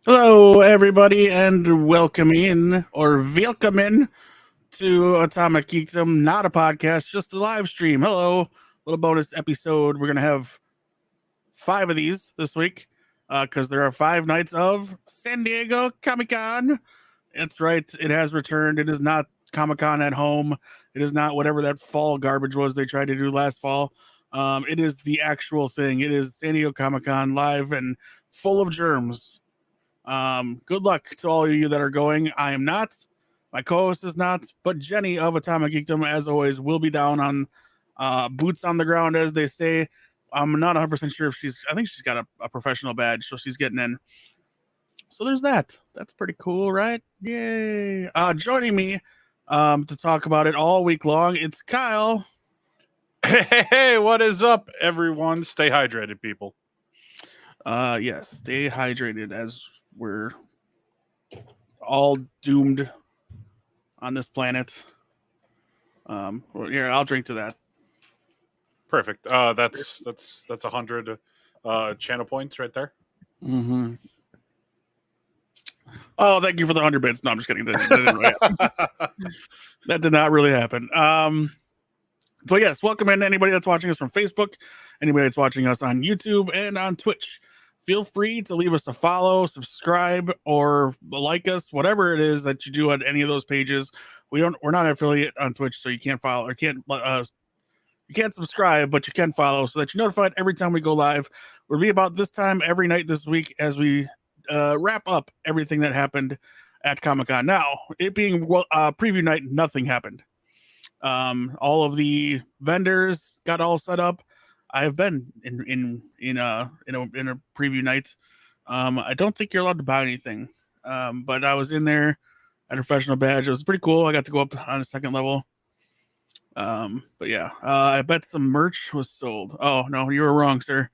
Hello, everybody, and welcome in to Atomic Geekdom. Not a podcast, just a live stream. Hello, little bonus episode. We're gonna have 5 of these this week because there are 5 nights of San Diego Comic-Con. That's right, it has returned. It is not Comic-Con at home. It is not whatever that fall garbage was they tried to do last fall. It is the actual thing. It is San Diego Comic-Con live and full of germs. Good luck to all of you that are going. I am not. My co-host is not, but Jenny of Atomic Geekdom, as always, will be down on boots on the ground, as they say. I'm not 100% sure if I think she's got a professional badge, so she's getting in. So there's that. That's pretty cool, right? Yay. Joining me to talk about it all week long, it's Kyle. Hey, what is up, everyone? Stay hydrated, people. Yes, stay hydrated as we're all doomed on this planet. Here, I'll drink to that. Perfect. That's 100 channel points right there. Mm-hmm. Oh, thank you for the 100 bits. No, I'm just kidding. That did not really happen. But yes, welcome in anybody that's watching us from Facebook, anybody that's watching us on YouTube and on Twitch. Feel free to leave us a follow, subscribe, or like us, whatever it is that you do on any of those pages. We're not an affiliate on Twitch, so you can't follow or you can't subscribe, but you can follow so that you're notified every time we go live. We'll be about this time every night this week as we wrap up everything that happened at Comic-Con. Now, it being preview night, nothing happened. All of the vendors got all set up. I have been in a preview night. I don't think you're allowed to buy anything, but I was in there at a professional badge. It was pretty cool. I got to go up on a second level. But yeah, I bet some merch was sold. Oh no, you were wrong, sir.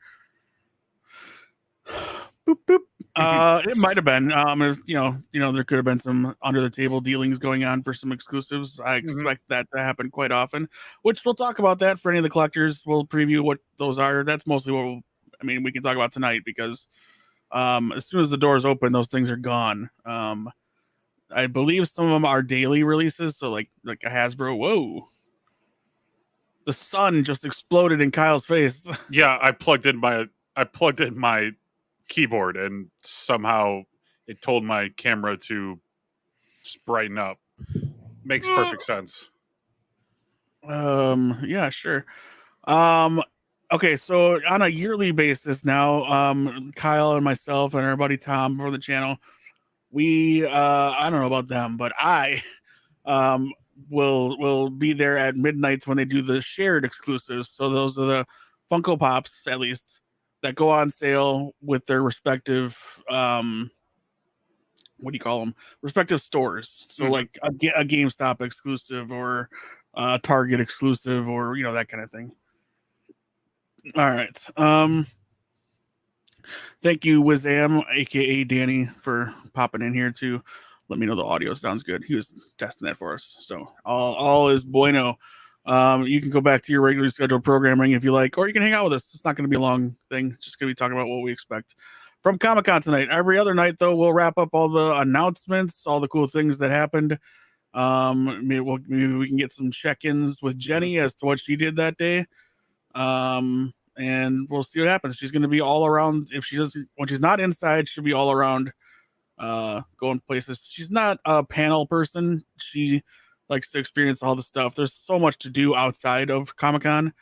Boop boop. It might have been. There could have been some under the table dealings going on for some exclusives. I expect that to happen quite often, which we'll talk about that for any of the collectors. We'll preview what those are. That's mostly what we can talk about tonight because as soon as the doors open, those things are gone. I believe some of them are daily releases, so like a Hasbro. Whoa. The sun just exploded in Kyle's face. Yeah, I plugged in my keyboard and somehow it told my camera to just brighten up. Makes perfect sense. Yeah, sure. Okay, so on a yearly basis now, Kyle and myself and our buddy Tom for the channel, we I don't know about them, but I will be there at midnight when they do the shared exclusives. So those are the Funko Pops, at least, that go on sale with their respective what do you call them? Respective stores. So like a GameStop exclusive or Target exclusive or that kind of thing. All right. Thank you, Wizam, aka Danny, for popping in here to let me know the audio sounds good. He was testing that for us, so all is bueno. You can go back to your regularly scheduled programming if you like, or you can hang out with us. It's not going to be a long thing. It's just going to be talking about what we expect from Comic-Con tonight. Every other night, though, we'll wrap up all the announcements, all the cool things that happened. Maybe we can get some check-ins with Jenny as to what she did that day. And we'll see what happens. She's going to be all around. When she's not inside, she'll be all around, going places. She's not a panel person. She likes to experience all the stuff. There's so much to do outside of Comic-Con.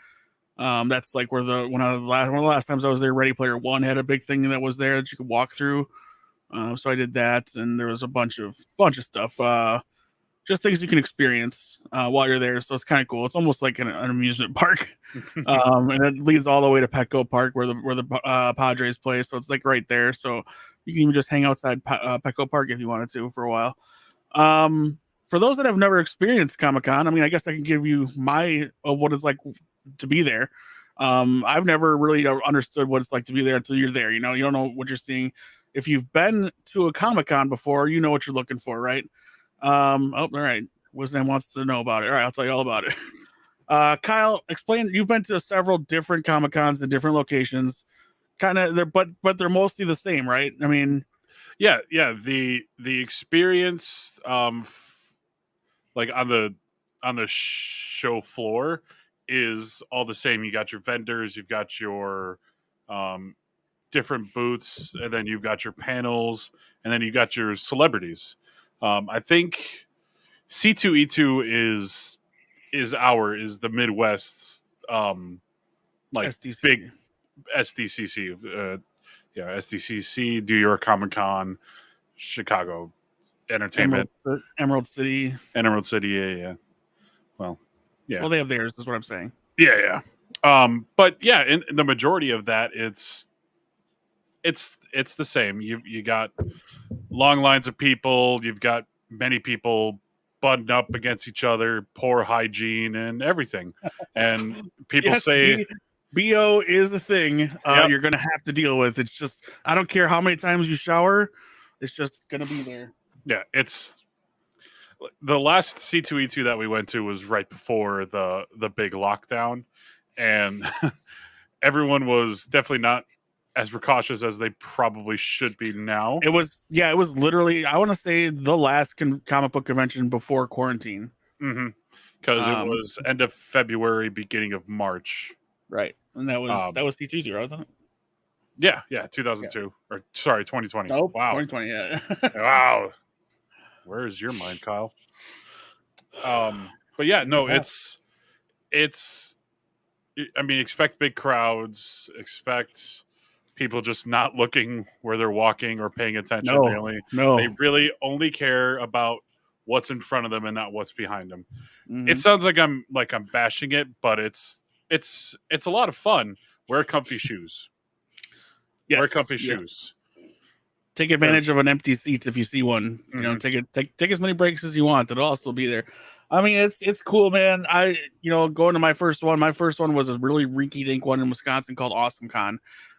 That's like where one of the last times I was there, Ready Player One had a big thing that was there that you could walk through. So I did that, and there was a bunch of stuff. Just things you can experience while you're there. So it's kind of cool. It's almost like an amusement park. And it leads all the way to Petco Park where the Padres play. So it's like right there. So you can even just hang outside Petco Park if you wanted to for a while. For those that have never experienced Comic-Con, I guess I can give you what it's like to be there. I've never really understood what it's like to be there until you're there. You don't know what you're seeing. If you've been to a Comic-Con before, you know what you're looking for, right? All right. Wisdom wants to know about it. All right, I'll tell you all about it. Kyle, explain. You've been to several different Comic-Cons in different locations, kind of, but they're mostly the same, right? Yeah, yeah. The experience, like on the show floor, is all the same. You got your vendors, you've got your um, different booths, and then you've got your panels, and then you got your celebrities. I think C2E2 is the Midwest's like big SDCC, SDCC. Yeah, SDCC, New York Comic Con, Chicago Entertainment, Emerald City. Emerald City. Yeah, yeah. Well, yeah, Well, they have theirs. Is what I'm saying. yeah, yeah. But yeah, in the majority of that, it's the same. You got long lines of people. You've got many people buttoned up against each other, poor hygiene and everything. And people Yes, say, BO is a thing Yep. you're going to have to deal with. It's just, I don't care how many times you shower, it's just going to be there. yeah, it's the last C2E2 that we went to was right before the big lockdown, and everyone was definitely not as precautious as they probably should be now. It was literally, I want to say, the last comic book convention before quarantine. Because it was end of February, beginning of March. Right. And that was C2, right? Wasn't it? Yeah, 2002. Yeah. Or sorry, 2020. Nope, Wow. 2020, yeah. Wow. Where is your mind, Kyle? But yeah, no, it's I mean, expect big crowds, expect people just not looking where they're walking or paying attention. They really only care about what's in front of them and not what's behind them. Mm-hmm. It sounds like I'm bashing it, but it's a lot of fun. Wear comfy shoes. Yes, wear comfy shoes. Take advantage of an empty seat if you see one. You know, take as many breaks as you want. It'll also be there. I mean, it's cool, man. Going to my first one was a really rinky-dink one in Wisconsin called Awesome Con.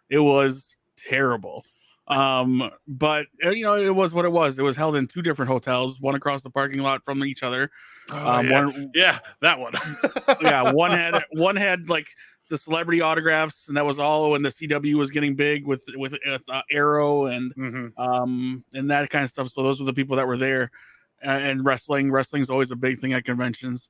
It was terrible. But it was what it was. It was held in two different hotels, one across the parking lot from each other. That one. Yeah, one had like the celebrity autographs, and that was all when the CW was getting big with Arrow and and that kind of stuff. So those were the people that were there. And wrestling's always a big thing at conventions.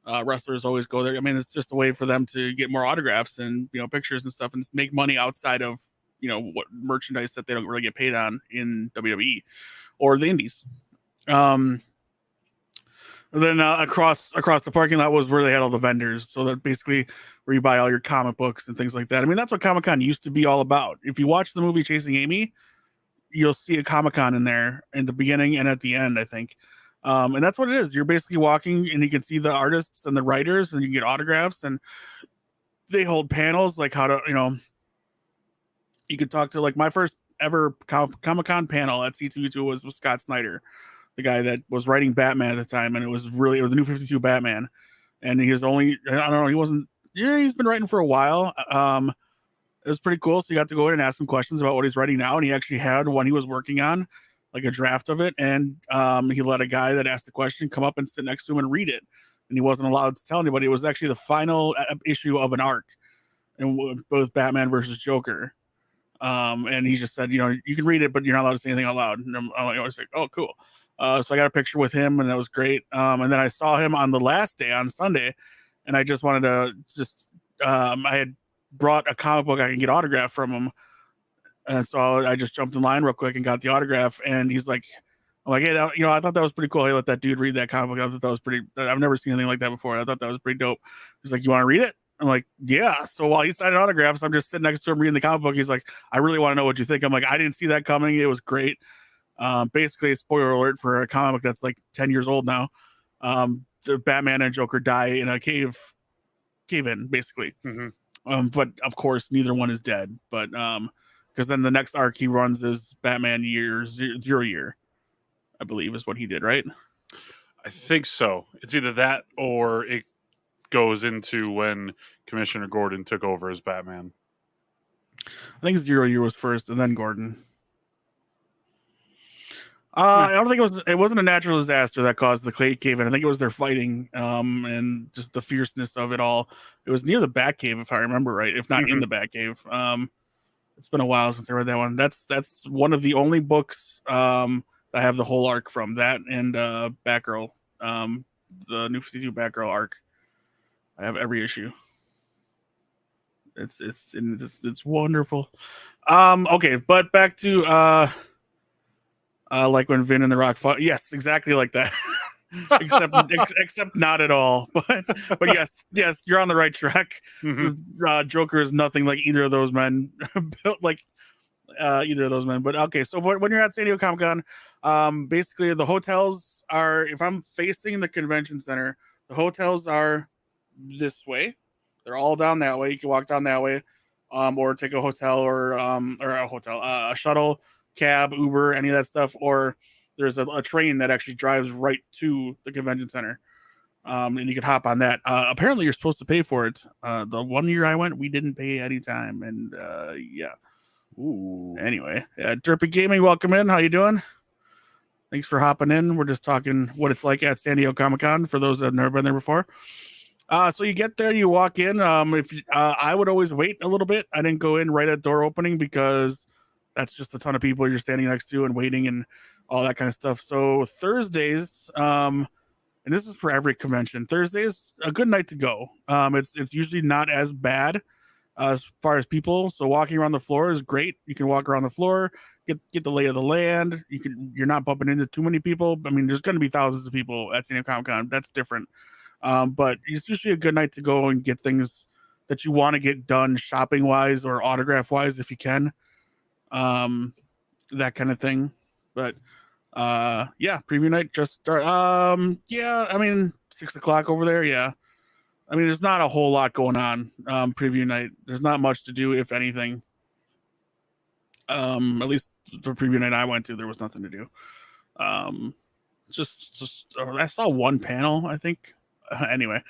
Wrestlers always go there. I mean, it's just a way for them to get more autographs and pictures and stuff, and make money outside of what merchandise that they don't really get paid on in WWE or the indies. Then across the parking lot was where they had all the vendors. So that basically where you buy all your comic books and things like that. I mean, that's what Comic-Con used to be all about. If you watch the movie Chasing Amy, you'll see a Comic-Con in there in the beginning and at the end, I think. And that's what it is. You're basically walking and you can see the artists and the writers and you can get autographs, and they hold panels like how to, you could talk to, like, my first ever Comic-Con panel at C2E2 was with Scott Snyder, the guy that was writing Batman at the time. And it was the New 52 Batman. And he was only, I don't know, he's been writing for a while. It was pretty cool. So you got to go in and ask him questions about what he's writing now. And he actually had one he was working on, like a draft of it. And he let a guy that asked the question come up and sit next to him and read it. And he wasn't allowed to tell anybody. It was actually the final issue of an arc, and both Batman versus Joker. And he just said, you can read it, but you're not allowed to say anything out loud. And I was like, oh, cool. So I got a picture with him, and that was great. And then I saw him on the last day, on Sunday, and I just wanted to I had brought a comic book I can get autographed from him. And so I just jumped in line real quick and got the autograph. And he's like, I'm like, hey, I thought that was pretty cool. Hey, let that dude read that comic book. I thought that was I've never seen anything like that before. I thought that was pretty dope. He's like, you want to read it? I'm like, yeah. So while he's signing autographs, I'm just sitting next to him reading the comic book. He's like, I really want to know what you think. I'm like, I didn't see that coming. It was great. Basically a spoiler alert for a comic book that's like 10 years old now. The Batman and Joker die in a cave in, basically. But of course, neither one is dead. But because then the next arc he runs is Batman Zero Year, I believe is what he did, right? I think so. It's either that or it goes into when Commissioner Gordon took over as Batman. I think 0 Year was first, and then Gordon. I don't think it wasn't a natural disaster that caused the clay cave in. I think it was their fighting, and just the fierceness of it all. It was near the Batcave, if I remember right, if not in the Batcave. It's been a while since I read that one. That's one of the only books that I have the whole arc from. That and Batgirl, the New 52 Batgirl arc. I have every issue. It's wonderful. Okay, but back to like when Vin and the Rock fought. Yes, exactly like that. except not at all. But yes, you're on the right track. Joker is nothing like either of those men built like either of those men. But okay, so when you're at San Diego Comic-Con, basically the hotels are, if I'm facing the convention center, the hotels are this way. They're all down that way. You can walk down that way, or take a hotel or a shuttle, cab, Uber, any of that stuff, or there's a train that actually drives right to the convention center, and you can hop on that. Apparently, you're supposed to pay for it. The 1 year I went, we didn't pay any time, and yeah. Ooh. Anyway, Derpy Gaming, welcome in. How you doing? Thanks for hopping in. We're just talking what it's like at San Diego Comic-Con for those that have never been there before. So you get there, you walk in. I would always wait a little bit. I didn't go in right at door opening because that's just a ton of people you're standing next to and waiting and all that kind of stuff. So Thursdays, and this is for every convention, Thursdays a good night to go. It's usually not as bad as far as people. So walking around the floor is great. You can walk around the floor, get the lay of the land. You're not bumping into too many people. I mean, there's going to be thousands of people at San Diego Comic-Con. That's different. But it's usually a good night to go and get things that you want to get done shopping wise or autograph wise if you can. That kind of thing. But yeah, preview night just start. Yeah, I mean 6 o'clock over there. Yeah. I mean, there's not a whole lot going on. Preview night. There's not much to do, if anything. At least the preview night I went to, there was nothing to do. Just I saw one panel, I think. Anyway,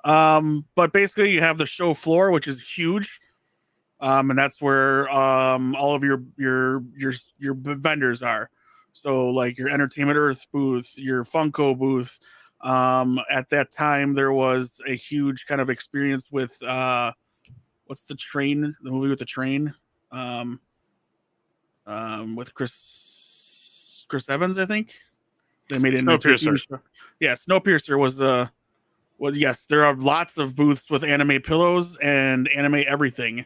but basically you have the show floor, which is huge, and that's where all of your vendors are. So like your Entertainment Earth booth, your Funko booth. At that time there was a huge kind of experience with what's the movie with the train, with Chris Evans, I think they made it into Snowpiercer. Yeah, Snowpiercer was well, yes, there are lots of booths with anime pillows and anime everything.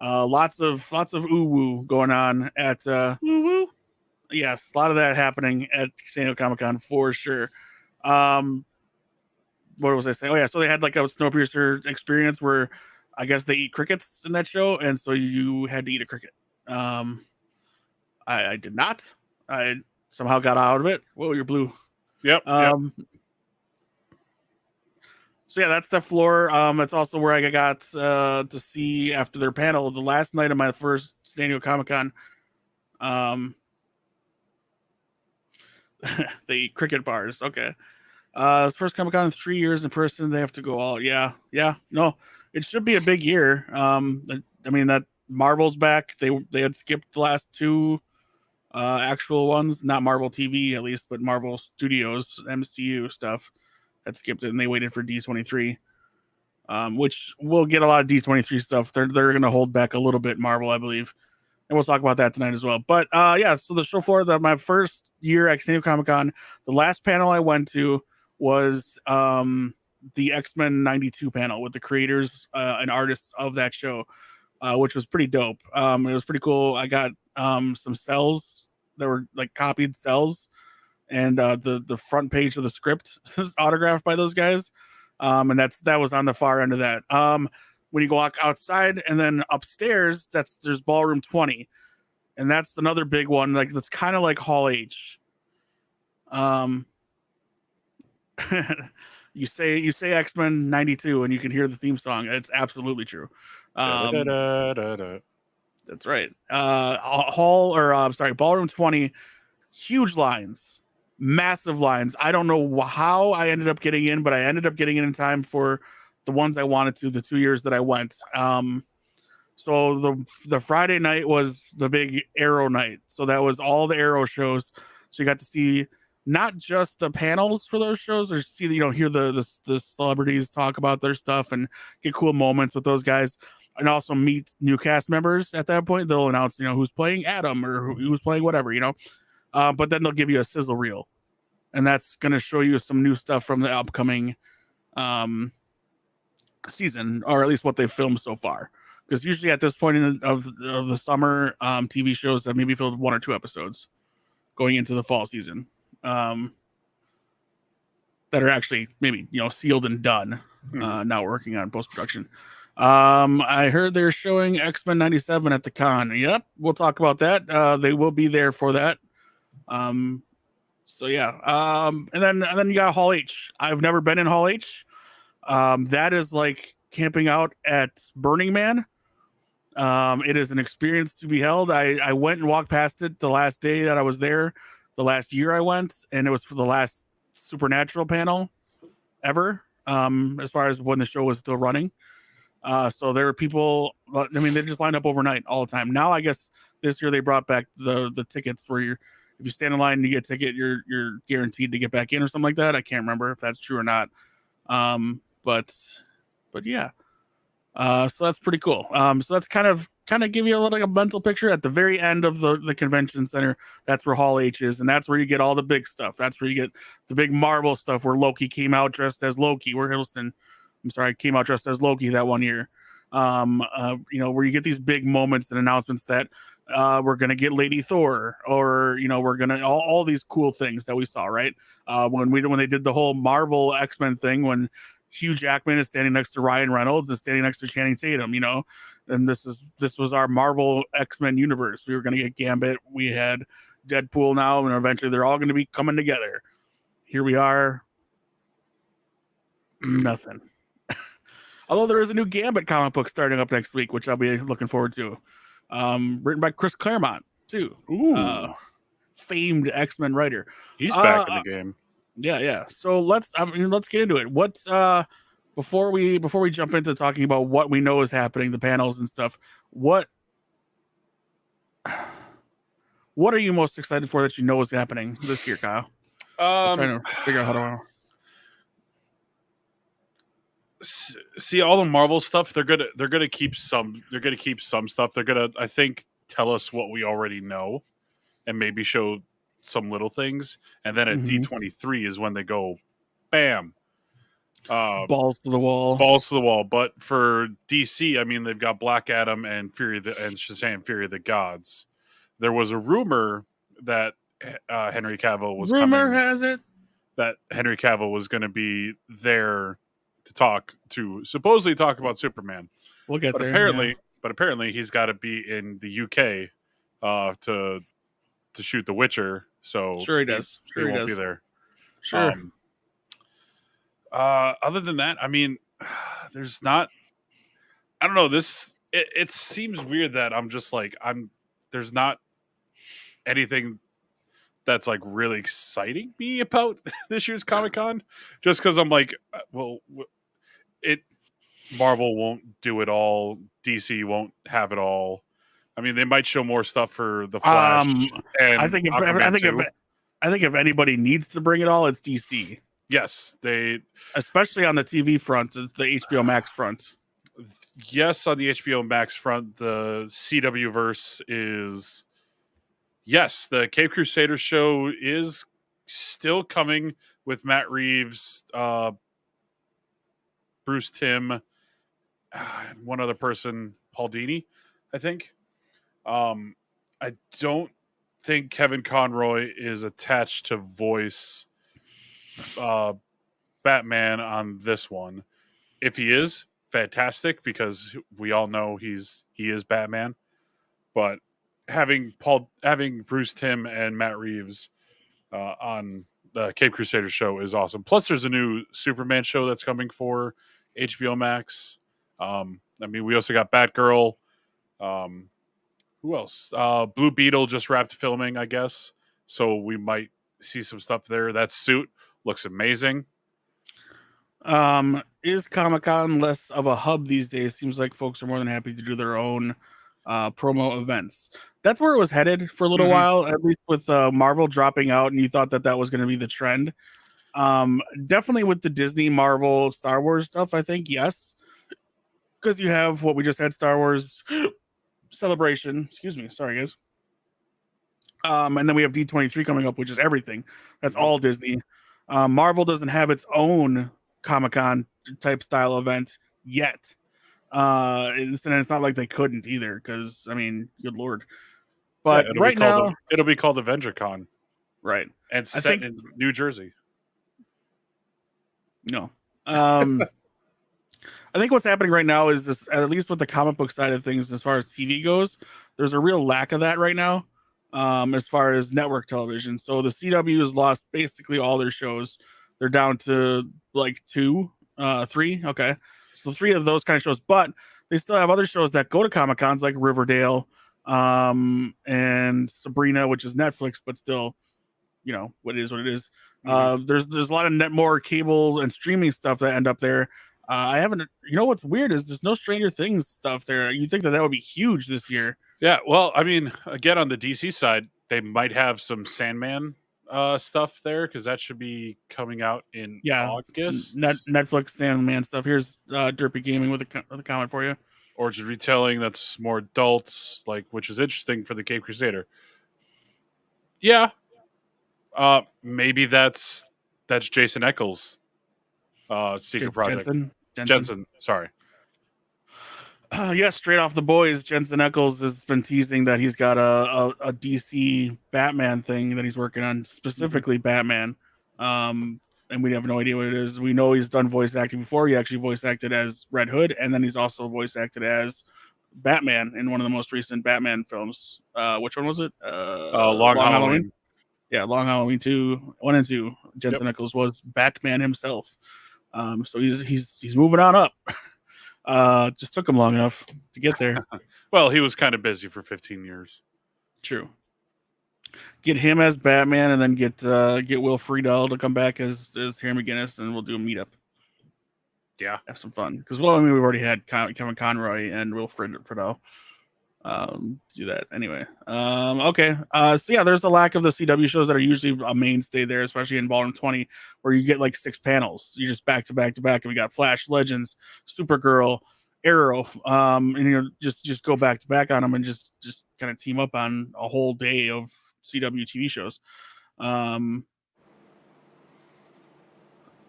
Lots of ooh woo going on at woo woo. Yes, a lot of that happening at San Diego Comic-Con for sure. What was I saying? Oh yeah, so they had like a Snowpiercer experience where I guess they eat crickets in that show, and so you had to eat a cricket. I did not. I somehow got out of it. Whoa, you're blue. Yep. So yeah, that's the floor. It's also where I got to see after their panel the last night of my first San Diego Comic-Con. They eat cricket bars. Okay. It's first Comic-Con in 3 years in person. They have to go all. Yeah. No, it should be a big year. I mean that Marvel's back. They had skipped the last two actual ones, not Marvel TV at least, but Marvel Studios MCU stuff. Had skipped it, and they waited for D23, which we'll get a lot of D23 stuff. They're going to hold back a little bit, Marvel, I believe, and we'll talk about that tonight as well. But yeah, so the show floor, my first year at San Diego Comic-Con, the last panel I went to was the X-Men 92 panel with the creators and artists of that show, which was pretty dope. It was pretty cool. I got some cells that were like copied cells, and the front page of the script is autographed by those guys, and that was on the far end of that. When you go walk outside and then upstairs, there's Ballroom 20, and that's another big one. Like that's kind of like Hall H. You say X-Men 92 and you can hear the theme song. It's absolutely true. That's right. Ballroom 20, huge lines. Massive lines. I don't know how I ended up getting in, but I ended up getting in time for the ones I wanted to, the 2 years that I went. So the Friday night was the big Arrow night. So that was all the Arrow shows. So you got to see not just the panels for those shows, or see hear the celebrities talk about their stuff and get cool moments with those guys. and also meet new cast members at that point. They'll announce, who's playing Adam or who's playing whatever, but then they'll give you a sizzle reel, and that's going to show you some new stuff from the upcoming season, or at least what they've filmed so far. Because usually at this point of the summer, TV shows have maybe filmed 1 or 2 episodes going into the fall season, that are actually maybe sealed and done. Now working on post production. I heard they're showing X-Men 97 at the con. Yep, we'll talk about that. They will be there for that. So yeah. And then you got Hall H. I've never been in Hall H. That is like camping out at Burning Man. It is an experience to be held. I went and walked past it the last day that I was there, the last year I went, and it was for the last Supernatural panel ever, as far as when the show was still running. So there were people, I mean, they just lined up overnight all the time. Now, I guess this year they brought back the tickets where if you stand in line and you get a ticket, you're guaranteed to get back in or something like that. I can't remember if that's true or not. But yeah. So that's pretty cool. So that's kind of give you a mental picture. At the very end of the convention center, that's where Hall H is, and that's where you get all the big stuff. That's where you get the big Marvel stuff, where Loki came out dressed as Loki, where Hiddleston, came out dressed as Loki that one year. Where you get these big moments and announcements that we're gonna get Lady Thor, or we're gonna all these cool things that we saw, right? When they did the whole Marvel X-Men thing, when Hugh Jackman is standing next to Ryan Reynolds and standing next to Channing Tatum, and this was our Marvel X-Men universe. We were going to get Gambit. We had Deadpool now, and eventually they're all going to be coming together. Here we are. Nothing. Although there is a new Gambit comic book starting up next week, which I'll be looking forward to. Written by Chris Claremont, too. Ooh. Famed X-Men writer. He's back in the game. Yeah. So let's get into it. What's before we jump into talking about what we know is happening, the panels and stuff, what are you most excited for that is happening this year, Kyle? I'm trying to figure out how to see all the Marvel stuff. They're gonna keep some stuff. They're gonna, I think, tell us what we already know and maybe show some little things, and then at D23 is when they go bam, balls to the wall. But for DC, I mean, they've got Black Adam and Shazam, Fury of the Gods. There was a rumor that Henry Cavill was has it that Henry Cavill was going to be there to supposedly talk about Superman. We'll get there. Apparently he's got to be in the UK to shoot The Witcher. So sure he does. He won't be there. Sure. Other than that, I mean, there's not. I don't know. It seems weird that I'm just like there's not anything that's like really exciting me about this year's Comic-Con. Just because I'm like, well, Marvel won't do it all. DC won't have it all. I mean, they might show more stuff for the Flash. And I think if anybody needs to bring it all, it's DC. Yes, especially on the TV front, the HBO Max front. Yes, on the HBO Max front, the CW verse is. Yes, the Cape Crusader show is still coming with Matt Reeves, Bruce Timm, one other person, Paul Dini, I think. I don't think Kevin Conroy is attached to voice Batman on this one. If he is, fantastic, because we all know he is Batman. But having Bruce Timm and Matt Reeves on the Cape Crusader show is awesome. Plus, there's a new Superman show that's coming for HBO Max. I mean, we also got Batgirl. Who else? Blue Beetle just wrapped filming, I guess. So we might see some stuff there. That suit looks amazing. Is Comic-Con less of a hub these days? Seems like folks are more than happy to do their own promo events. That's where it was headed for a little while, at least with Marvel dropping out, and you thought that was going to be the trend. Definitely with the Disney, Marvel, Star Wars stuff, I think, yes. because you have what we just had, Star Wars Celebration. Excuse me, sorry guys. And then we have D23 coming up, which is everything. That's all Disney. Marvel doesn't have its own Comic-Con type style event yet. And it's not like they couldn't either, because I mean, good lord. But right now, it'll be called AvengerCon, right? and set in New Jersey. No, I think what's happening right now is this, at least with the comic book side of things, as far as TV goes, there's a real lack of that right now. As far as network television, so the CW has lost basically all their shows. They're down to like 3. Okay, so 3 of those kind of shows, but they still have other shows that go to Comic Cons like Riverdale, and Sabrina, which is Netflix, but still, what it is what it is. There's a lot of more cable and streaming stuff that end up there. I haven't. What's weird is there's no Stranger Things stuff there. You'd think that would be huge this year. Yeah, well, I mean, again, on the DC side, they might have some Sandman stuff there, because that should be coming out in August. Netflix Sandman stuff. Here's Derpy Gaming with a comment for you. Origin retelling that's more adults, which is interesting for the Cape Crusader. Yeah, maybe that's Jason Eccles' secret project. Jensen, sorry. Yes, straight off the boys, Jensen Ackles has been teasing that he's got a DC Batman thing that he's working on, specifically Batman. And we have no idea what it is. We know he's done voice acting before. He actually voice acted as Red Hood, and then he's also voice acted as Batman in one of the most recent Batman films. Which one was it? Long Halloween. Yeah, Long Halloween 1 and 2. Jensen Ackles was Batman himself. So he's moving on up. Just took him long enough to get there. Well, he was kind of busy for 15 years. True. Get him as Batman, and then get Will Friedle to come back as Harry McGinnis, and we'll do a meetup. Yeah, have some fun. Because we've already had Kevin Conroy and Will Friedle. Do that anyway. Okay. So yeah, there's a lack of the CW shows that are usually a mainstay there, especially in Ballroom 20, where you get like 6 panels. You just back to back to back, and we got Flash, Legends, Supergirl, Arrow, and just go back to back on them and just kind of team up on a whole day of CW TV shows.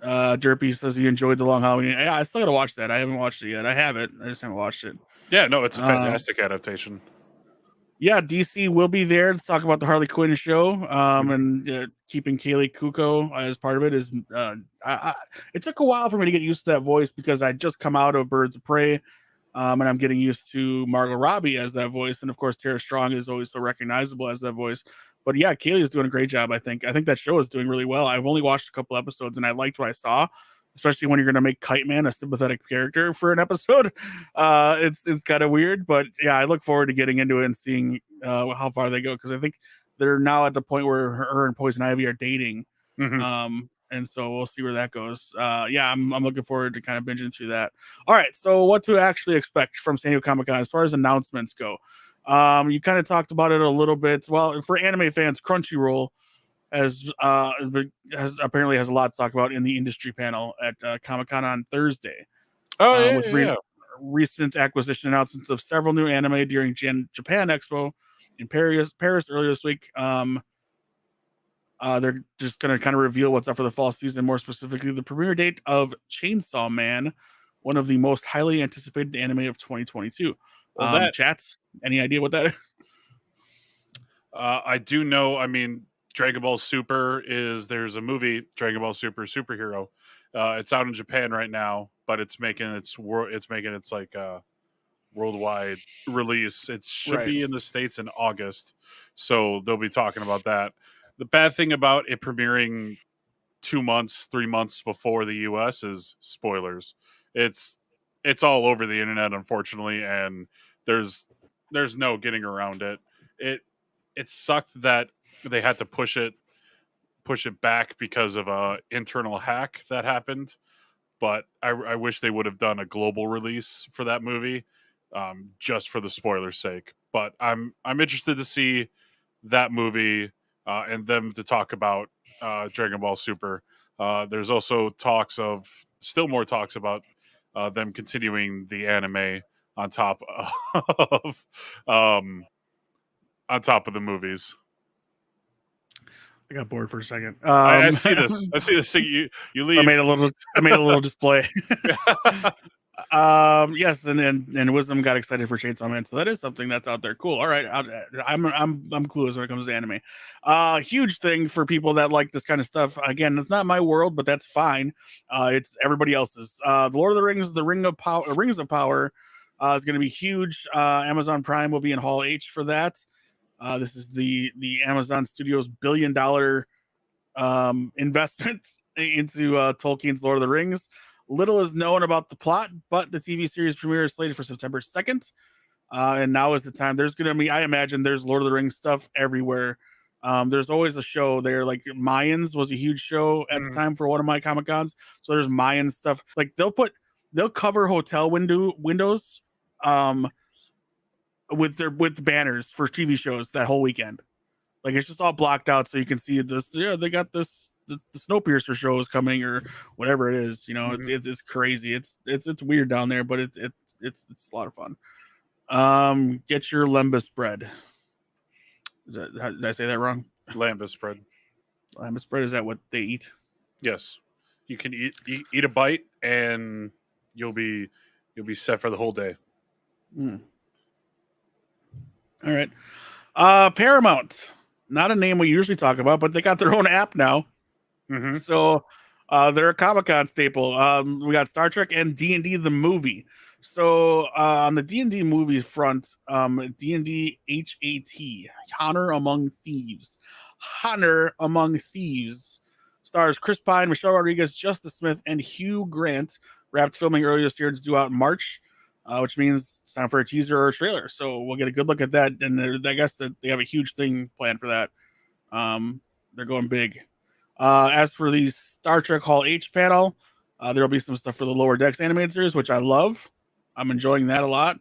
Derpy says he enjoyed the Long Halloween. Yeah, I still gotta watch that. I haven't watched it yet. I have it. I just haven't watched it. Yeah, no, it's a fantastic adaptation. Yeah, DC will be there to talk about the Harley Quinn show, and keeping Kaylee Kuko as part of it is. It took a while for me to get used to that voice because I just come out of Birds of Prey, and I'm getting used to Margot Robbie as that voice, and of course Tara Strong is always so recognizable as that voice. But yeah, Kaylee is doing a great job. I think that show is doing really well. I've only watched a couple episodes, and I liked what I saw. Especially when you're going to make Kite Man a sympathetic character for an episode. It's kind of weird, but yeah, I look forward to getting into it and seeing how far they go, because I think they're now at the point where her and Poison Ivy are dating. And so we'll see where that goes. Yeah, I'm looking forward to kind of binging through that. All right, so what to actually expect from San Diego Comic-Con as far as announcements go. You kind of talked about it a little bit. Well, for anime fans, Crunchyroll has apparently has a lot to talk about in the industry panel at Comic-Con on Thursday. Recent acquisition announcements of several new anime during Japan Expo in Paris earlier this week. They're just going to kind of reveal what's up for the fall season, more specifically the premiere date of Chainsaw Man, one of the most highly anticipated anime of 2022. Well, chats, any idea what that is? I do know. I mean, Dragon Ball Super there's a movie, Dragon Ball Super Superhero. It's out in Japan right now, but it's making its like worldwide release. It should be in the States in August, so they'll be talking about that. The bad thing about it premiering 3 months before the US is spoilers. It's all over the internet, unfortunately, and there's no getting around it. It sucked that they had to push it back because of a internal hack that happened. But I wish they would have done a global release for that movie, just for the spoiler's sake. But I'm interested to see that movie and them to talk about Dragon Ball Super. There's also still more talks about them continuing the anime on top of um, on top of the movies. I got bored for a second. I see this. I see this thing. You leave. I made a little display. Yes, and Wisdom got excited for Chainsaw Man, so that is something that's out there. Cool. All right, I'm clueless when it comes to anime. Huge thing for people that like this kind of stuff. Again, it's not my world, but that's fine. It's everybody else's. The Lord of the Rings, the Rings of Power, is going to be huge. Amazon Prime will be in Hall H for that. This is the Amazon Studios $1 billion investment into Tolkien's Lord of the Rings. Little is known about the plot, but the TV series premiere is slated for September 2nd. And now is the time. There's going to be, I imagine there's Lord of the Rings stuff everywhere. There's always a show there. Like Mayans was a huge show at the time for one of my Comic Cons. So there's Mayan stuff. Like they'll cover hotel windows with the banners for TV shows that whole weekend. Like it's just all blocked out so you can see this. Yeah, they got this. The Snowpiercer show is coming or whatever it is. You know, it's crazy. It's weird down there, but it's a lot of fun. Get your lembas bread. Did I say that wrong? Lembas bread. Lembas bread, is that what they eat? Yes, you can eat a bite and you'll be set for the whole day. All right. Paramount, not a name we usually talk about, but they got their own app now. So they're a Comic-Con staple. We got Star Trek and D&D the movie. So on the D&D movie front, D&D HAT, Honor Among Thieves, stars Chris Pine, Michelle Rodriguez, Justice Smith, and Hugh Grant. Wrapped filming earlier this year. It's due out in March, which means it's time for a teaser or a trailer. So we'll get a good look at that. And I guess that they have a huge thing planned for that. They're going big. As for the Star Trek Hall H panel, there'll be some stuff for the Lower Decks animated series, which I love. I'm enjoying that a lot.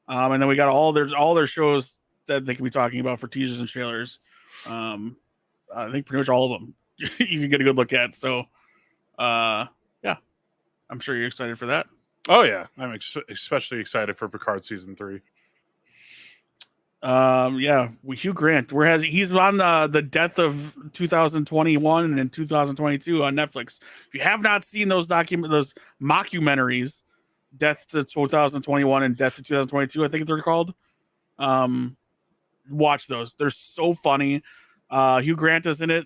And then we got all their shows that they can be talking about for teasers and trailers. I think pretty much all of them you can get a good look at. So, yeah, I'm sure you're excited for that. Oh yeah, I'm especially excited for Picard season 3. Yeah, Hugh Grant. He's on the Death of 2021 and 2022 on Netflix. If you have not seen those mockumentaries, Death to 2021 and Death to 2022, I think they're called. Watch those. They're so funny. Hugh Grant is in it.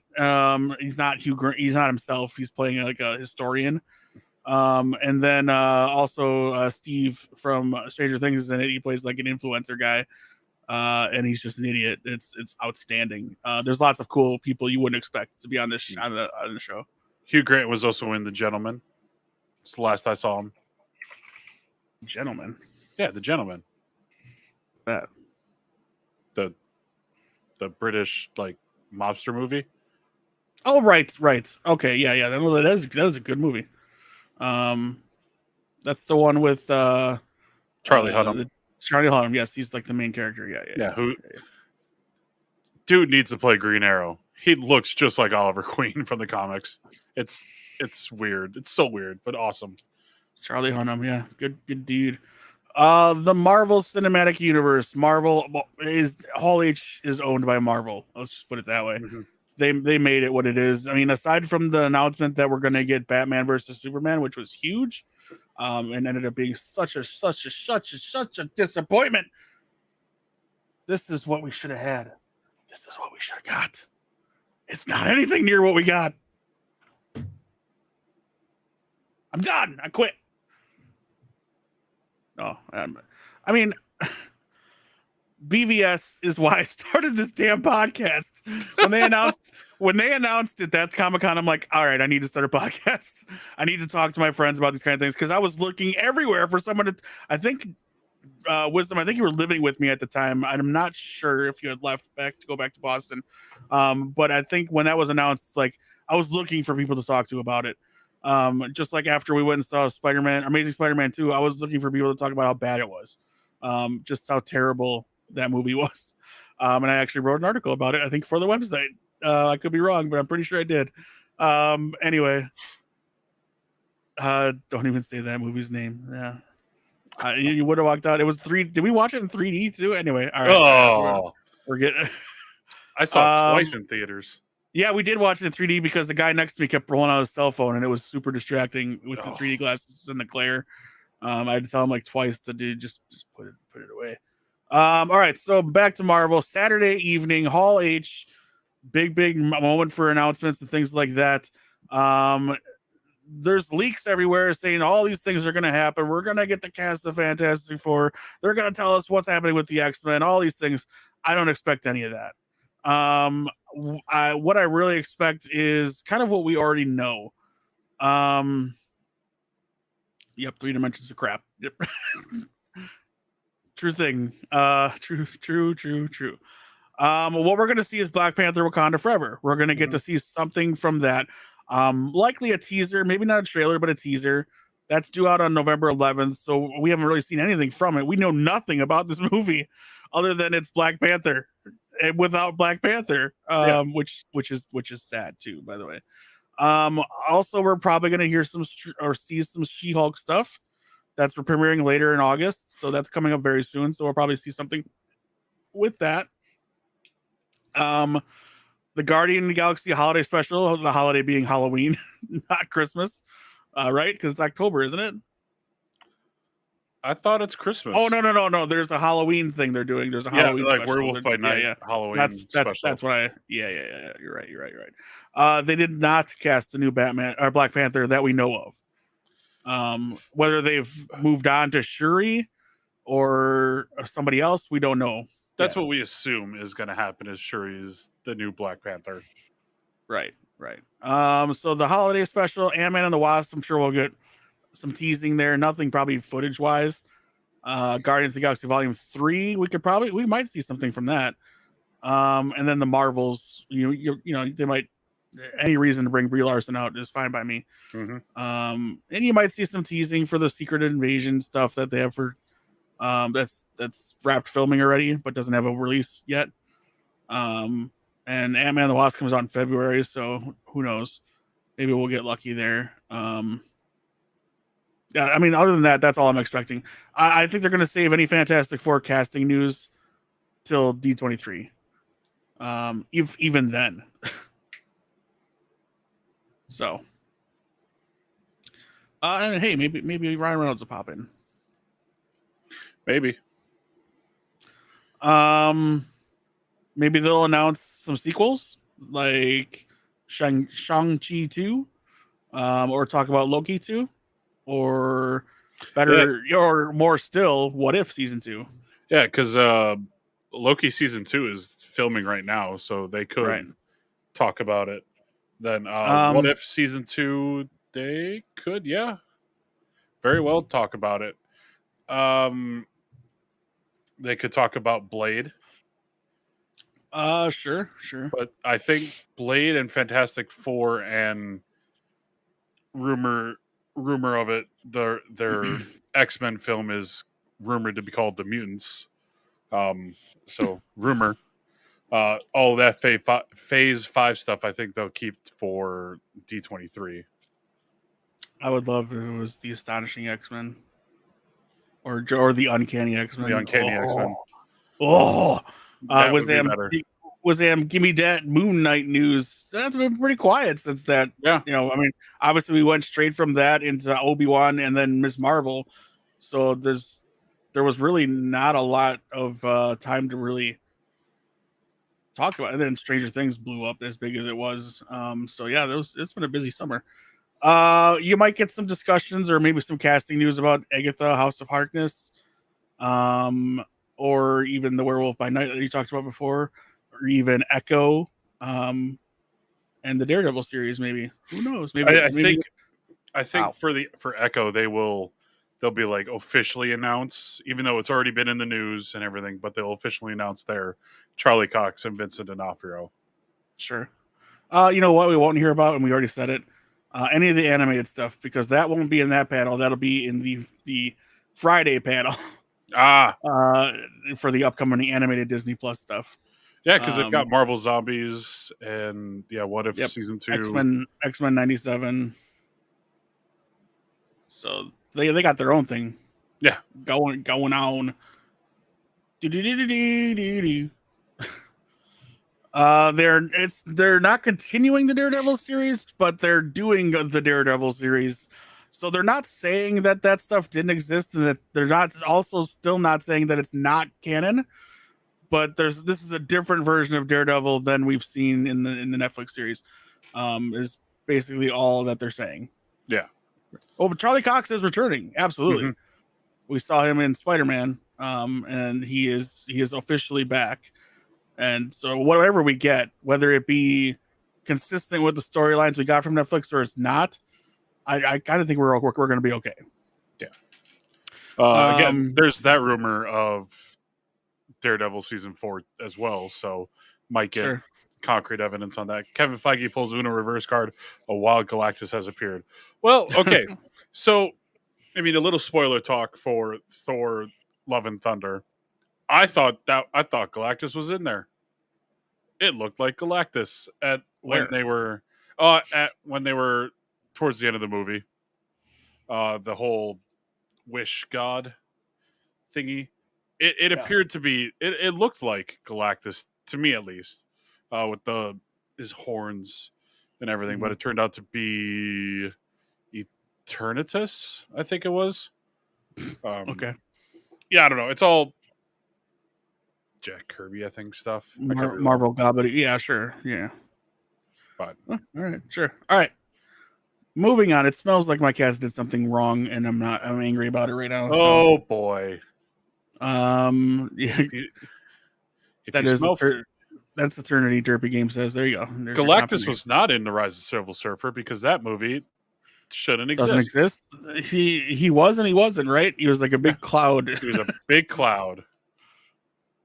He's not Hugh Grant. He's not himself. He's playing like a historian. And then also Steve from Stranger Things is in it. He plays like an influencer guy. And he's just an idiot. It's outstanding. There's lots of cool people you wouldn't expect to be on this on the show. Hugh Grant was also in The Gentleman. It's the last I saw him. Gentleman. Yeah, The Gentleman. That the British like mobster movie. Oh right. Okay, yeah. That was a good movie. That's the one with Charlie Hunnam. Charlie Hunnam, yes, he's like the main character. Yeah. Dude needs to play Green Arrow. He looks just like Oliver Queen from the comics. It's weird. It's so weird, but awesome. Charlie Hunnam, yeah, good dude. The Marvel Cinematic Universe. Hall H is owned by Marvel. Let's just put it that way. They made it what it is. I mean, aside from the announcement that we're going to get Batman versus Superman, which was huge, and ended up being such a disappointment. This is what we should have had. This is what we should have got. It's not anything near what we got. I'm done. I quit. No, I mean, BVS is why I started this damn podcast. When they announced it, that's Comic-Con, I'm like, all right, I need to start a podcast. I need to talk to my friends about these kind of things because I was looking everywhere for someone to. I think Wisdom. I think you were living with me at the time. I'm not sure if you had left to go back to Boston, but I think when that was announced, like I was looking for people to talk to about it. Just like after we went and saw Amazing Spider-Man 2, I was looking for people to talk about how bad it was, just how terrible that movie was. And I actually wrote an article about it, I think, for the website. I could be wrong, but I'm pretty sure I did. Anyway, Don't even say that movie's name. Yeah. You would have walked out. It was 3. Did we watch it in 3D too? Anyway, all right. Oh, We're getting. I saw it twice in theaters. Yeah, we did watch it in 3D because the guy next to me kept rolling out his cell phone, and it was super distracting with the 3D glasses and the glare. I had to tell him like twice to do just put it away. All right, so back to Marvel. Saturday evening, Hall H, big moment for announcements and things like that. There's leaks everywhere saying all these things are going to happen. We're going to get the cast of Fantastic Four. They're going to tell us what's happening with the X-Men. All these things. I don't expect any of that. What I really expect is kind of what we already know. Yep, 3 dimensions of crap. Yep. True thing. True. What we're gonna see is Black Panther Wakanda Forever. We're gonna get to see something from that. Likely a teaser, maybe not a trailer, but a teaser. That's due out on November 11th, so we haven't really seen anything from it. We know nothing about this movie other than it's Black Panther without Black Panther, which is sad too, by the way. Also, we're probably going to hear or see some She-Hulk stuff that's premiering later in August, so that's coming up very soon. So we'll probably see something with that. The Guardian of the Galaxy holiday special, the holiday being Halloween, not Christmas, right? Because it's October, isn't it? I thought it's Christmas. Oh no! There's a Halloween thing they're doing. There's a Halloween like special. Werewolf by Night. Halloween. That's what I. Yeah. You're right. They did not cast the new Batman or Black Panther that we know of. Whether they've moved on to Shuri or somebody else, we don't know. That's what we assume is going to happen. Is Shuri is the new Black Panther. Right. So the holiday special, Ant-Man and the Wasp. I'm sure we'll get some teasing there. Nothing probably footage wise. Guardians of the Galaxy Volume 3. We might see something from that. And then the Marvels. You know they might. Any reason to bring Brie Larson out is fine by me. And you might see some teasing for the Secret Invasion stuff that they have for. That's wrapped filming already, but doesn't have a release yet. And Ant-Man and the Wasp comes out in February, so who knows? Maybe we'll get lucky there. Yeah, I mean, other than that, that's all I'm expecting. I think they're going to save any Fantastic Four casting news till D23. Even then. So, and hey, maybe Ryan Reynolds will pop in. Maybe. Maybe they'll announce some sequels like Shang-Chi 2, or talk about Loki 2, or better, or more still, What If Season 2. Yeah, because Loki Season 2 is filming right now, so they could talk about it. Then What If Season 2, they could, very well talk about it. They could talk about Blade. Sure. But I think Blade and Fantastic Four and rumor of it, their X-Men film is rumored to be called The Mutants. So rumor. All that Phase 5 stuff, I think they'll keep for D23. I would love if it was the Astonishing X-Men. Or the Uncanny X-Men. The Uncanny X-Men. Was give me that Moon Knight news. That's been pretty quiet since that. Yeah. I mean, obviously we went straight from that into Obi-Wan and then Ms. Marvel. So there was really not a lot of time to really talk about it. And then Stranger Things blew up as big as it was. So yeah, it's been a busy summer. You might get some discussions or maybe some casting news about Agatha, House of Harkness, or even the Werewolf by Night that you talked about before, or even Echo, and the Daredevil series. Maybe, who knows? Maybe I think for Echo they'll be like officially announce, even though it's already been in the news and everything, but they'll officially announce their Charlie Cox and Vincent D'Onofrio. Sure. You know what we won't hear about, and we already said it. Any of the animated stuff, because that won't be in that panel. That'll be in the Friday panel. For the upcoming animated Disney Plus stuff. Yeah, because they've got Marvel Zombies and What If Season 2, X-Men 97. So they got their own thing. Yeah. Going on. They're not continuing the Daredevil series, but they're doing the Daredevil series. So they're not saying that stuff didn't exist, and that they're not also still not saying that it's not canon. But this is a different version of Daredevil than we've seen in the Netflix series. Is basically all that they're saying. Yeah. Oh, but Charlie Cox is returning. Absolutely. We saw him in Spider-Man, and he is officially back. And so whatever we get, whether it be consistent with the storylines we got from Netflix or it's not, I kind of think we're going to be okay. Yeah. Again, there's that rumor of Daredevil season 4 as well, so might get concrete evidence on that. Kevin Feige pulls Uno reverse card. A wild Galactus has appeared. Well, okay. So, I mean, a little spoiler talk for Thor: Love and Thunder. I thought Galactus was in there. It looked like Galactus when they were towards the end of the movie. The whole wish god thingy. It appeared to be. It looked like Galactus to me, at least, with his horns and everything. But it turned out to be Eternatus, I think it was. Okay. Yeah, I don't know. It's all Jack Kirby, I think, stuff. Marvel God, yeah, sure, yeah. But all right, sure. All right. Moving on. It smells like my cats did something wrong, and I'm angry about it right now. Oh boy. Yeah. That's Eternity Derpy Game says. There you go. There's Galactus was not in The Rise of Silver Surfer because that movie shouldn't exist. Doesn't exist. He was and he wasn't, right? He was like a big cloud. He was a big cloud.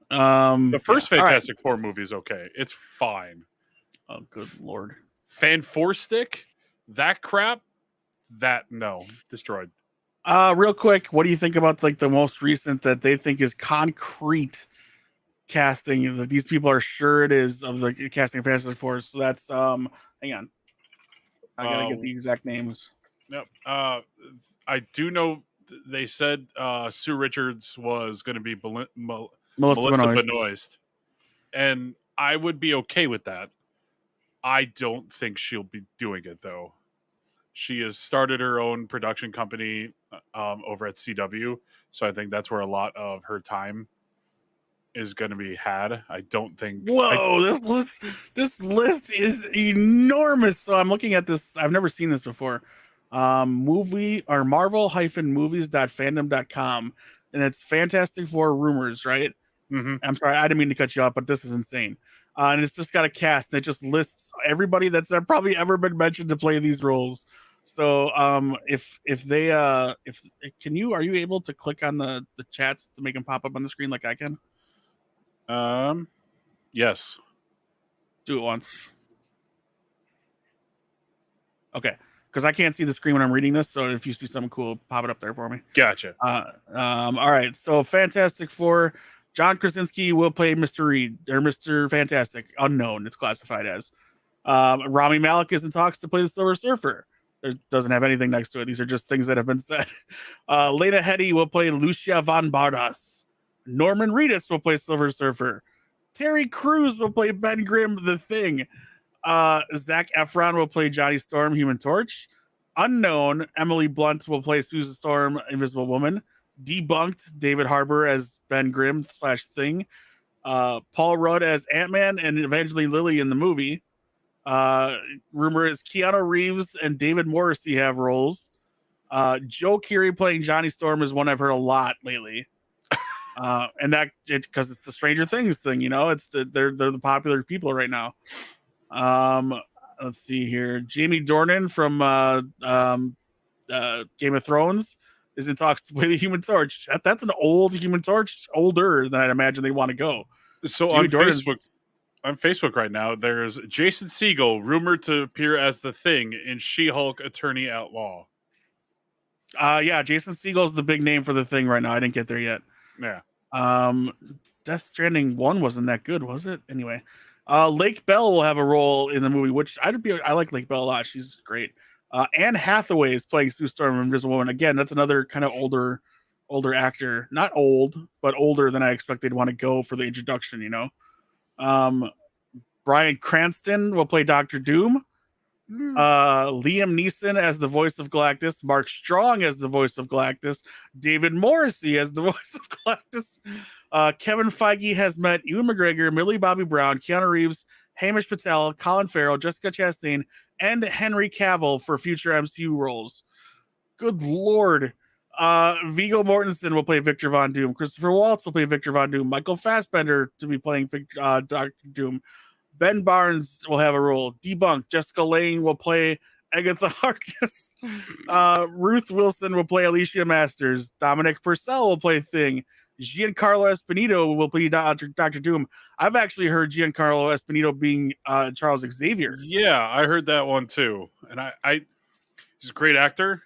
The first Fantastic Four movie is okay. It's fine. Oh, good lord. Fan Four Stick, that crap, no, destroyed. Real quick, what do you think about like the most recent that they think is concrete casting that these people are sure it is of the casting of Fantastic Four? So that's hang on, I gotta get the exact names. Yep. I do know they said Sue Richards was going to be Melissa Benoist, and I would be okay with that. I don't think she'll be doing it though. She has started her own production company over at CW, so I think that's where a lot of her time is going to be had. I don't think. Whoa, this list is enormous. So I'm looking at this. I've never seen this before. Movie or Marvel-movies.fandom.com, and it's Fantastic Four rumors, right? Mm-hmm. I'm sorry, I didn't mean to cut you off, but this is insane. And it's just got a cast, and it just lists everybody that's probably ever been mentioned to play these roles. So, if are you able to click on the chats to make them pop up on the screen like I can? Yes. Do it once. Okay, because I can't see the screen when I'm reading this. So if you see something cool, pop it up there for me. Gotcha. All right. So Fantastic Four. John Krasinski will play Mr. Reed or Mr. Fantastic. Unknown, it's classified as. Rami Malek is in talks to play the Silver Surfer. It doesn't have anything next to it. These are just things that have been said. Lena Headey will play Lucia von Bardas. Norman Reedus will play Silver Surfer. Terry Crews will play Ben Grimm, the Thing. Zac Efron will play Johnny Storm, Human Torch. Unknown, Emily Blunt will play Susan Storm, Invisible Woman. Debunked, David Harbour as Ben Grimm / Thing. Paul Rudd as Ant-Man and Evangeline Lilly in the movie. Rumor is Keanu Reeves and David Morrissey have roles. Joe Keery playing Johnny Storm is one I've heard a lot lately. And that because it's the Stranger Things thing, it's they're the popular people right now. Let's see here. Jamie Dornan from Game of Thrones is in talks to play the Human Torch. That's an old Human Torch, older than I'd imagine they want to go. So on Facebook right now, there's Jason Siegel rumored to appear as the Thing in She-Hulk Attorney at Law. Yeah, Jason Siegel's the big name for the Thing right now. I didn't get there yet. Yeah. Death Stranding 1 wasn't that good, was it? Anyway, Lake Bell will have a role in the movie, which I like Lake Bell a lot. She's great. Anne Hathaway is playing Sue Storm from Invisible Woman. Again, that's another kind of older actor. Not old, but older than I expect they'd want to go for the introduction, you know. Bryan Cranston will play Doctor Doom. Liam Neeson as the voice of Galactus, Mark Strong as the voice of Galactus, David Morrissey as the voice of Galactus. Kevin Feige has met Ewan McGregor, Millie Bobby Brown, Keanu Reeves, Hamish Patel, Colin Farrell, Jessica Chastain, and Henry Cavill for future MCU roles. Good Lord. Viggo Mortensen will play Victor Von Doom. Christopher Waltz will play Victor Von Doom. Michael Fassbender to be playing Dr. Doom. Ben Barnes will have a role. Debunked. Jessica Lange will play Agatha Harkness. Ruth Wilson will play Alicia Masters. Dominic Purcell will play Thing. Giancarlo Esposito will play Dr. Doom. I've actually heard Giancarlo Esposito being Charles Xavier. Yeah, I heard that one too. And I he's a great actor.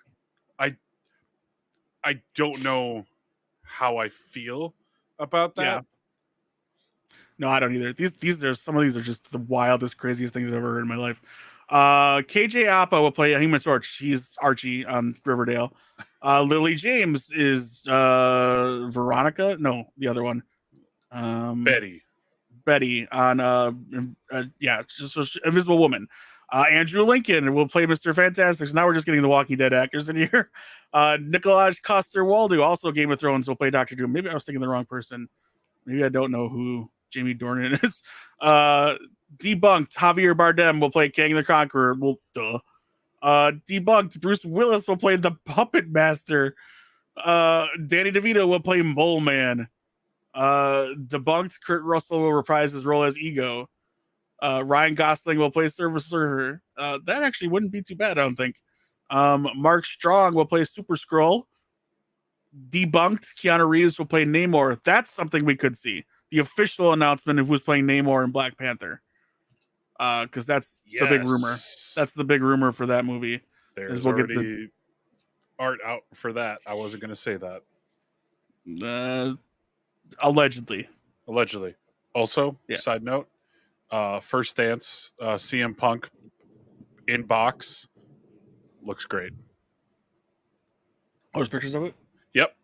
I don't know how I feel about that. Yeah. No, I don't either. These are some of these are just the wildest, craziest things I've ever heard in my life. KJ Apa will play a Human Torch. He's Archie on Riverdale. Lily James is Veronica. No, the other one. Betty on just Invisible Woman. Andrew Lincoln will play Mr. Fantastic. So now we're just getting the Walking Dead actors in here. Nikolaj Coster-Waldau, also Game of Thrones, will play Dr. Doom. Maybe I was thinking the wrong person. Maybe I don't know who Jamie Dornan is. Debunked. Javier Bardem will play Kang the Conqueror. Well, duh. Debunked. Bruce Willis will play the Puppet Master. Danny DeVito will play Mole Man. Debunked. Kurt Russell will reprise his role as Ego. Ryan Gosling will play Surfer. That actually wouldn't be too bad, I don't think. Mark Strong will play Super Skrull. Debunked. Keanu Reeves will play Namor. That's something we could see. The official announcement of who's playing Namor in Black Panther. Because that's the big rumor. That's the big rumor for that movie. There's already art out for that. I wasn't going to say that. Allegedly. Also, side note, First Dance, CM Punk in box looks great. Oh, there's pictures of it? Yep.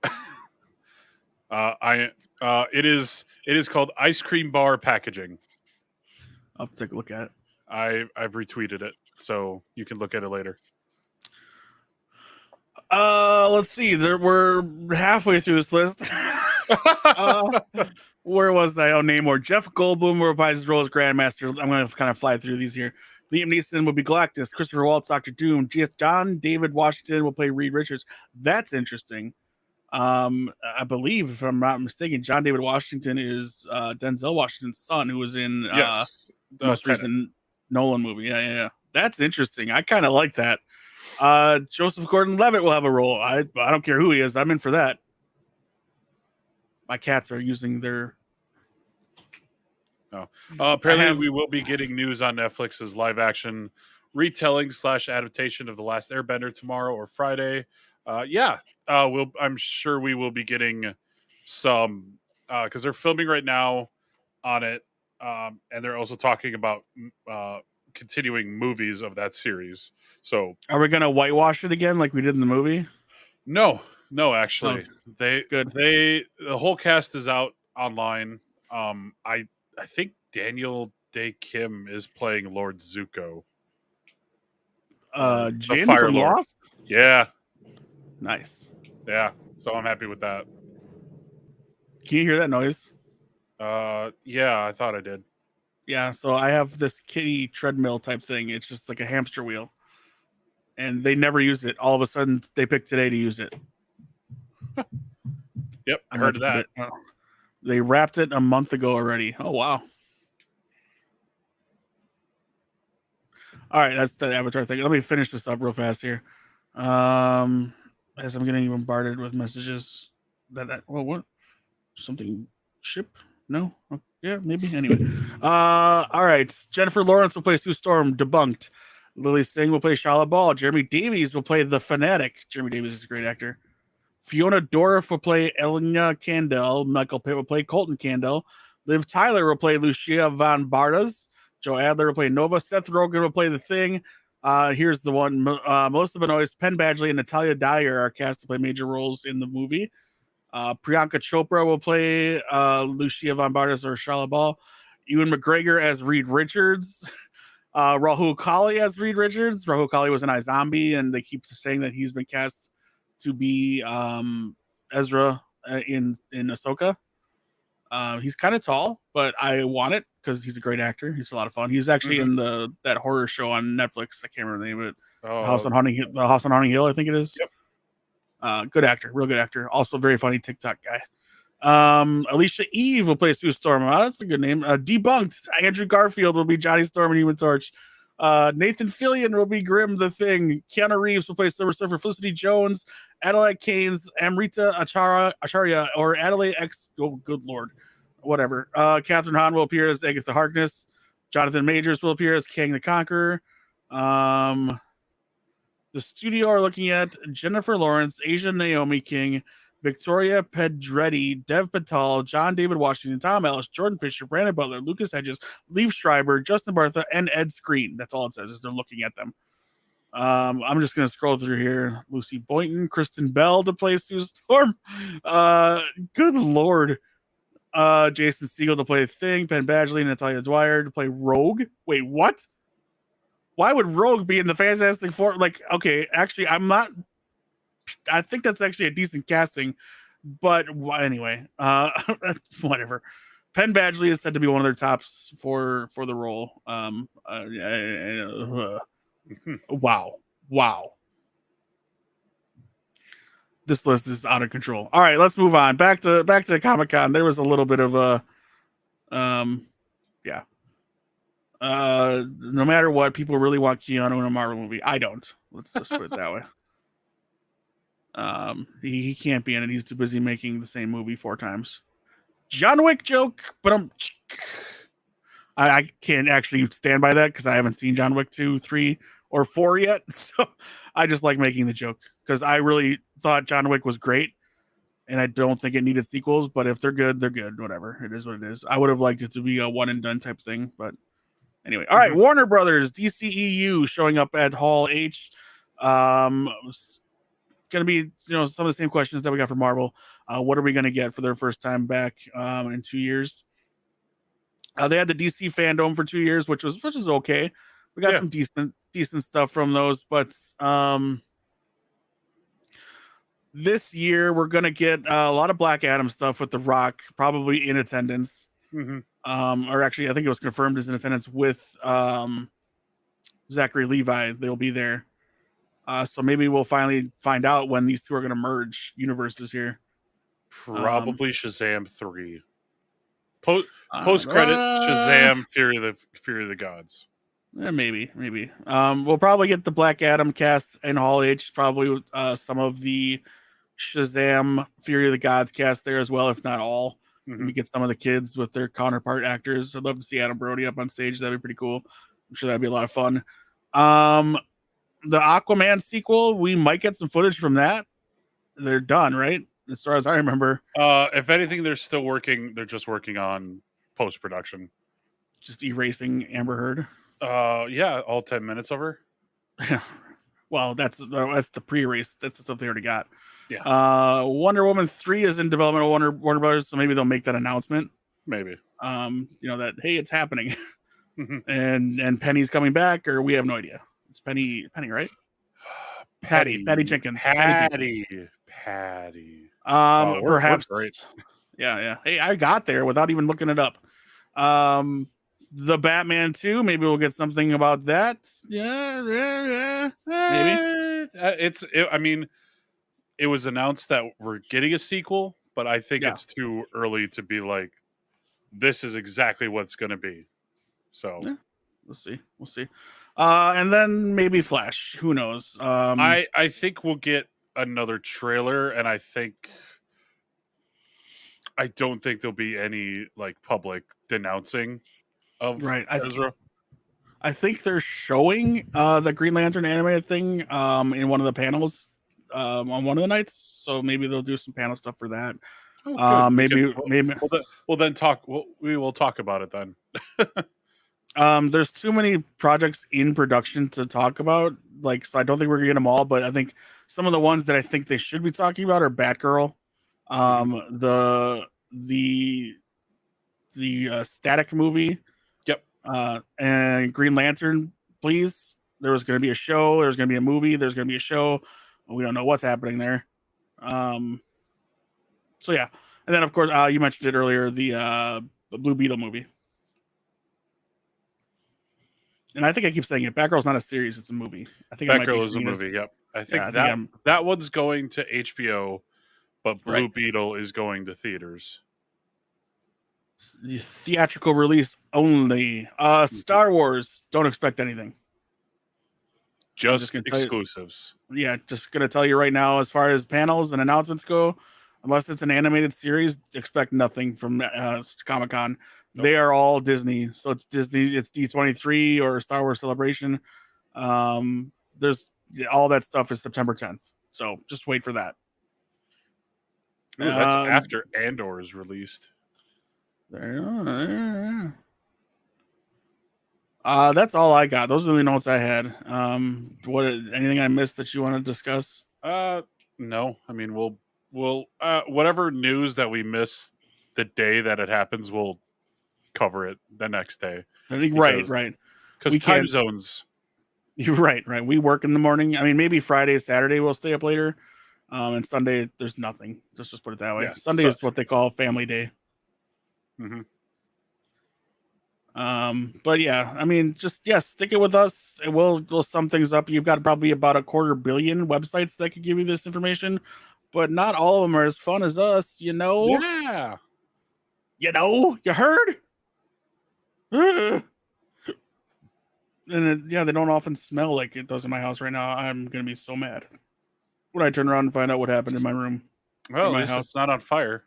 It is called Ice Cream Bar Packaging. I'll take a look at it. I've retweeted it, so you can look at it later. Let's see. We're halfway through this list. Where was I? Oh, Namor. Jeff Goldblum will reprise his role as Grandmaster. I'm going to kind of fly through these here. Liam Neeson will be Galactus. Christopher Waltz, Dr. Doom. John David Washington will play Reed Richards. That's interesting. I believe, if I'm not mistaken, John David Washington is Denzel Washington's son, who was in the most recent Nolan movie. Yeah. That's interesting. I kind of like that. Joseph Gordon-Levitt will have a role. I don't care who he is. I'm in for that. My cats are using their... Apparently we will be getting news on Netflix's live-action retelling / adaptation of The Last Airbender tomorrow or Friday. I'm sure we will be getting some... because they're filming right now on it, and they're also talking about continuing movies of that series. So, are we going to whitewash it again like we did in the movie? No, actually. The whole cast is out online. I think Daniel Day Kim is playing Lord Zuko. Jin from Lost? Yeah. Nice. Yeah. So I'm happy with that. Can you hear that noise? Yeah, I thought I did. Yeah, so I have this kitty treadmill type thing. It's just like a hamster wheel. And they never use it. All of a sudden, they picked today to use it. Yep, I heard of that. They wrapped it a month ago already. Oh, wow. All right, that's the Avatar thing. Let me finish this up real fast here. As I'm getting bombarded with messages. What? Something ship? No? Oh, yeah, maybe. Anyway. All right. Jennifer Lawrence will play Sue Storm, debunked. Lily Singh will play Shala Ball. Jeremy Davies will play the Fanatic. Jeremy Davies is a great actor. Fiona Dorff will play Elena Candel. Michael Pitt will play Colton Candel. Liv Tyler will play Lucia Von Bardas. Joe Adler will play Nova. Seth Rogen will play The Thing. Here's the one. Melissa Benoist, Penn Badgley, and Natalia Dyer are cast to play major roles in the movie. Priyanka Chopra will play Lucia Von Bardas or Charlotte Ball. Ewan McGregor as Reed Richards. Rahul Kali as Reed Richards. Rahul Kali was an iZombie, and they keep saying that he's been cast to be Ezra in Ahsoka. He's kind of tall, but I want it because he's a great actor. He's a lot of fun. He's actually in that horror show on Netflix. I can't remember the name of it. The House on Haunting Hill, I think it is. Yep. Good actor, real good actor. Also very funny TikTok guy. Alicia Eve will play Sue Storm. That's a good name. Debunked. Andrew Garfield will be Johnny Storm and Human Torch. Nathan Fillion will be Grim the Thing. Keanu Reeves will play Silver Surfer. Felicity Jones, Adelaide Keynes, Amrita Acharya, or Adelaide X. Oh, good lord, whatever. Catherine Hahn will appear as Agatha Harkness. Jonathan Majors will appear as Kang the Conqueror. The studio are looking at Jennifer Lawrence, Asia Naomi King, Victoria Pedretti, Dev Patel, John David Washington, Tom Ellis, Jordan Fisher, Brandon Butler, Lucas Hedges, Liev Schreiber, Justin Bartha, and Ed Screen. That's all it says is they're looking at them. I'm just going to scroll through here. Lucy Boynton, Kristen Bell to play Sue Storm. Good lord. Jason Siegel to play Thing, Penn Badgley, Natalia Dwyer to play Rogue. Wait, what? Why would Rogue be in the Fantastic Four? Like, okay, actually, I think that's actually a decent casting, but anyway, whatever. Penn Badgley is said to be one of their tops for the role. Wow. This list is out of control. All right, let's move on. Back to Comic-Con. There was a little bit of a no matter what, people really want Keanu in a Marvel movie. I don't. Let's just put it that way. He can't be in it. He's too busy making the same movie 4 times. John Wick joke, but I can't actually stand by that because I haven't seen John Wick 2, 3, or 4 yet. So I just like making the joke because I really thought John Wick was great, and I don't think it needed sequels. But if they're good, they're good. Whatever. It is what it is. I would have liked it to be a one and done type thing, but anyway. All right, Warner Brothers, DCEU showing up at Hall H. Going to be, some of the same questions that we got for Marvel. What are we going to get for their first time back in 2 years? They had the DC Fandom for 2 years, which was okay. We got some decent stuff from those, but this year we're going to get a lot of Black Adam stuff with The Rock, probably in attendance. Or actually, I think it was confirmed as in attendance with Zachary Levi. They'll be there. So maybe we'll finally find out when these two are going to merge universes here. Probably Shazam 3. Post credit Shazam Fury of the Gods. Maybe. We'll probably get the Black Adam cast in Hall H. Probably some of the Shazam Fury of the Gods cast there as well, if not all. We get some of the kids with their counterpart actors. I'd love to see Adam Brody up on stage. That'd be pretty cool. I'm sure that'd be a lot of fun. The Aquaman sequel, we might get some footage from that. They're done, right? As far as I remember. If anything, they're still working. They're just working on post-production. Just erasing Amber Heard. Yeah, all 10 minutes of her. Well, that's the pre-erase. That's the stuff they already got. Yeah. Wonder Woman 3 is in development of Warner Brothers, so maybe they'll make that announcement. Maybe. That hey, it's happening. and Penny's coming back, or we have no idea. It's Penny, right? Patty Jenkins. Patty. Perhaps. Yeah. Hey, I got there without even looking it up. The Batman 2, maybe we'll get something about that. Yeah. Maybe. I mean, it was announced that we're getting a sequel, but I think it's too early to be like, this is exactly what it's going to be. So we'll see. And then maybe Flash. Who knows? I think we'll get another trailer, and I don't think there'll be any like public denouncing of Ezra. I think they're showing the Green Lantern animated thing in one of the panels on one of the nights, so maybe they'll do some panel stuff for that. Maybe we'll then talk. We will talk about it then. There's too many projects in production to talk about. Like, so I don't think we're gonna get them all, but I think some of the ones that I think they should be talking about are Batgirl, Mhm. the Static movie, Yep. and Green Lantern. Please, there was going to be a show. There's going to be a movie. There's going to be a show. We don't know what's happening there. Um, so yeah, and then of course you mentioned it earlier, the Blue Beetle movie. And I think I keep saying it. Batgirl's not a series; it's a movie. I think I might be Batgirl is a saying this. movie. Yep. I Yeah, think I think I'm that one's going to HBO, but right. Blue Beetle is going to theaters. The theatrical release only. Star Wars. Don't expect anything. I'm just Just gonna tell you. exclusives. Yeah, just gonna tell you right now, as far as panels and announcements go, unless it's an animated series, expect nothing from Comic Con. Nope. They are all Disney, so it's Disney, it's D23 or Star Wars Celebration. There's all that stuff is September 10th, so just wait for that. Ooh, that's Um, after Andor is released. that's all I got. Those are the notes I had. What anything I missed that you want to discuss? No. I mean, we'll whatever news that we miss the day that it happens, we'll cover it the next day I think right, because right. We time can't. zones. You're right, right. We work in the morning. I mean, maybe Friday, Saturday we'll stay up later, and Sunday there's nothing. Let's just put it that way. Yeah. Sunday is what they call family day. Mm-hmm. But yeah, I mean, just yes, stick it with us. And we'll sum things up. You've got probably about 250,000,000 websites that could give you this information, but not all of them are as fun as us. You know, Yeah. you heard. And yeah, they don't often smell like it does in my house right now. I'm gonna be so mad when I turn around and find out what happened in my room or Well, at my least house. it's not on fire.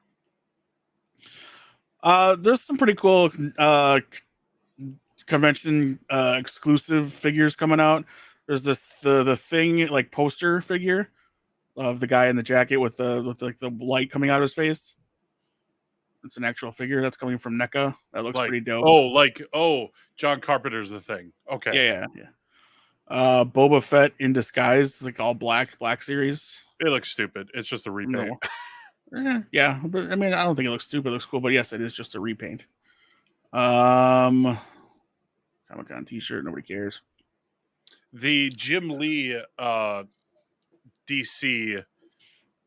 There's some pretty cool convention exclusive figures coming out. There's the thing like poster figure of the guy in the jacket with like the light coming out of his face. It's an actual figure that's coming from NECA. That looks pretty dope. John Carpenter's the thing. Okay. Yeah. Boba Fett in disguise, like all black series. It looks stupid. It's just a repaint. No. Yeah, but I mean, I don't think it looks stupid. It looks cool, but yes, it is just a repaint. Comic Con T-shirt. Nobody cares. The Jim Lee DC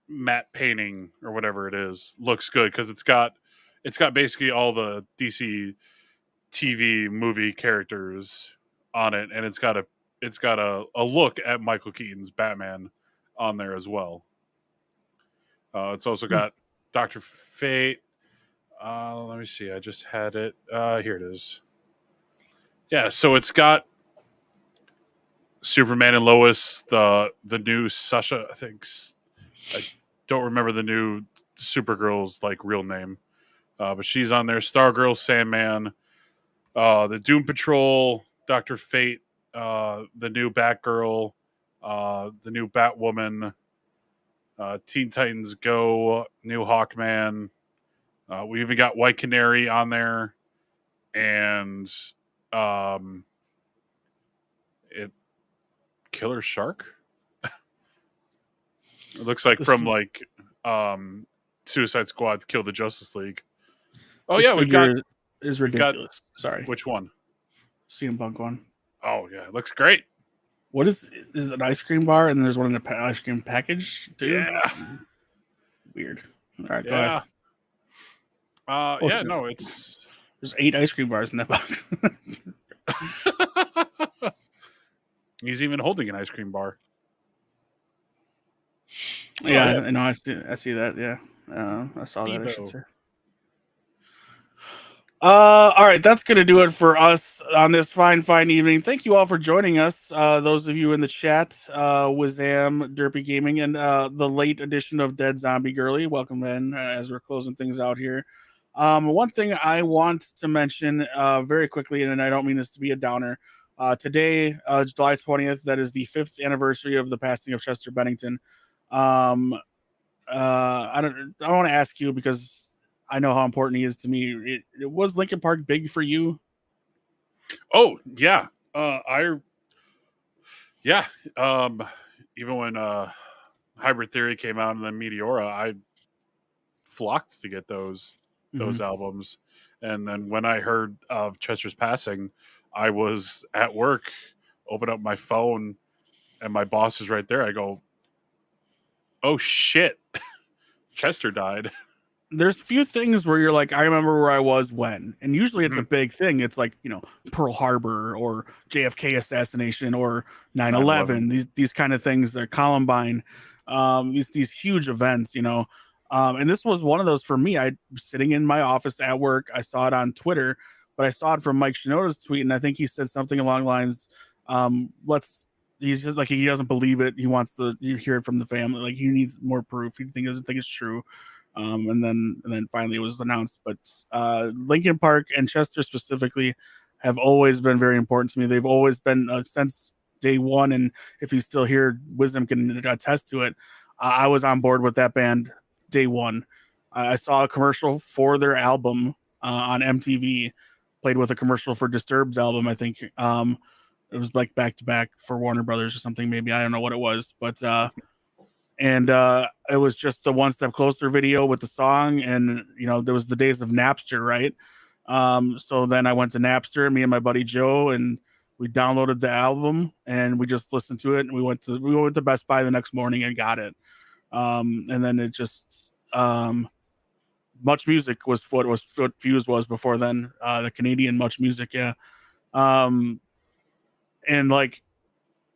matte painting or whatever it is looks good because it's got basically all the DC TV movie characters on it, and it's got a look at Michael Keaton's Batman on there as well. It's also got Dr. Fate. Let me see. I just had it. Here it is. Yeah, so it's got Superman and Lois, the new Sasha. I don't remember the new Supergirl's like real name, but she's on there. Stargirl, Sandman, the Doom Patrol, Doctor Fate, the new Batgirl, the new Batwoman, Teen Titans Go, new Hawkman. We even got White Canary on there, and it Killer Shark. It looks like This, from like Suicide Squad Kill the Justice League. Oh this yeah, figure is we've got ridiculous. Sorry, which one? CM Punk one. Oh yeah, it looks great. What is an ice cream bar and there's one in an ice cream package too? Yeah. Weird. All right, go Yeah. ahead. Yeah, no, it's There's 8 ice cream bars in that box. he's even holding an ice cream bar. Yeah, I know. I see that. Yeah, I saw that. I should Debo. say. All right, that's gonna do it for us on this fine evening. Thank you all for joining us. Those of you in the chat, Wazam, Derpy Gaming, and the late edition of Dead Zombie Girly. Welcome in as we're closing things out here. One thing I want to mention very quickly, and I don't mean this to be a downer. Today, July 20th, that is the 5th anniversary of the passing of Chester Bennington. I want to ask you because I know how important he is to me. Was Lincoln Park big for you? Oh yeah, I yeah. Um, Even when Hybrid Theory came out and then Meteora, I flocked to get Hmm. those albums. And then when I heard of Chester's passing, I was at work, open up my phone, and my boss is right there. I go, "Oh shit, Chester died." There's few things where you're like, I remember where I was when, and usually it's a Mhm. big thing. It's like, Pearl Harbor or JFK assassination or 9/11. 9/11. These kind of things, are Columbine, these huge events, and this was one of those for me. I was sitting in my office at work. I saw it on Twitter, but I saw it from Mike Shinoda's tweet, and I think he said something along the lines, let's. He's just like, he doesn't believe it. He wants to you hear it from the family. Like, he needs more proof. Doesn't think it's true. And then finally it was announced. But Lincoln Park and Chester specifically have always been very important to me. They've always been, since day one, and if he's still here, Wisdom can attest to it. I was on board with that band day one. I saw a commercial for their album on MTV, played with a commercial for Disturbed's album. I think it was like back to back for Warner Brothers or something. Maybe, I don't know what it was, but and it was just the One Step Closer video with the song. And there was the days of Napster, right? So then I went to Napster, me and my buddy Joe, and we downloaded the album and we just listened to it, and we went to Best Buy the next morning and got it. And then it just Much Music was what Fuse was before then, the Canadian Much Music. Yeah. um and like,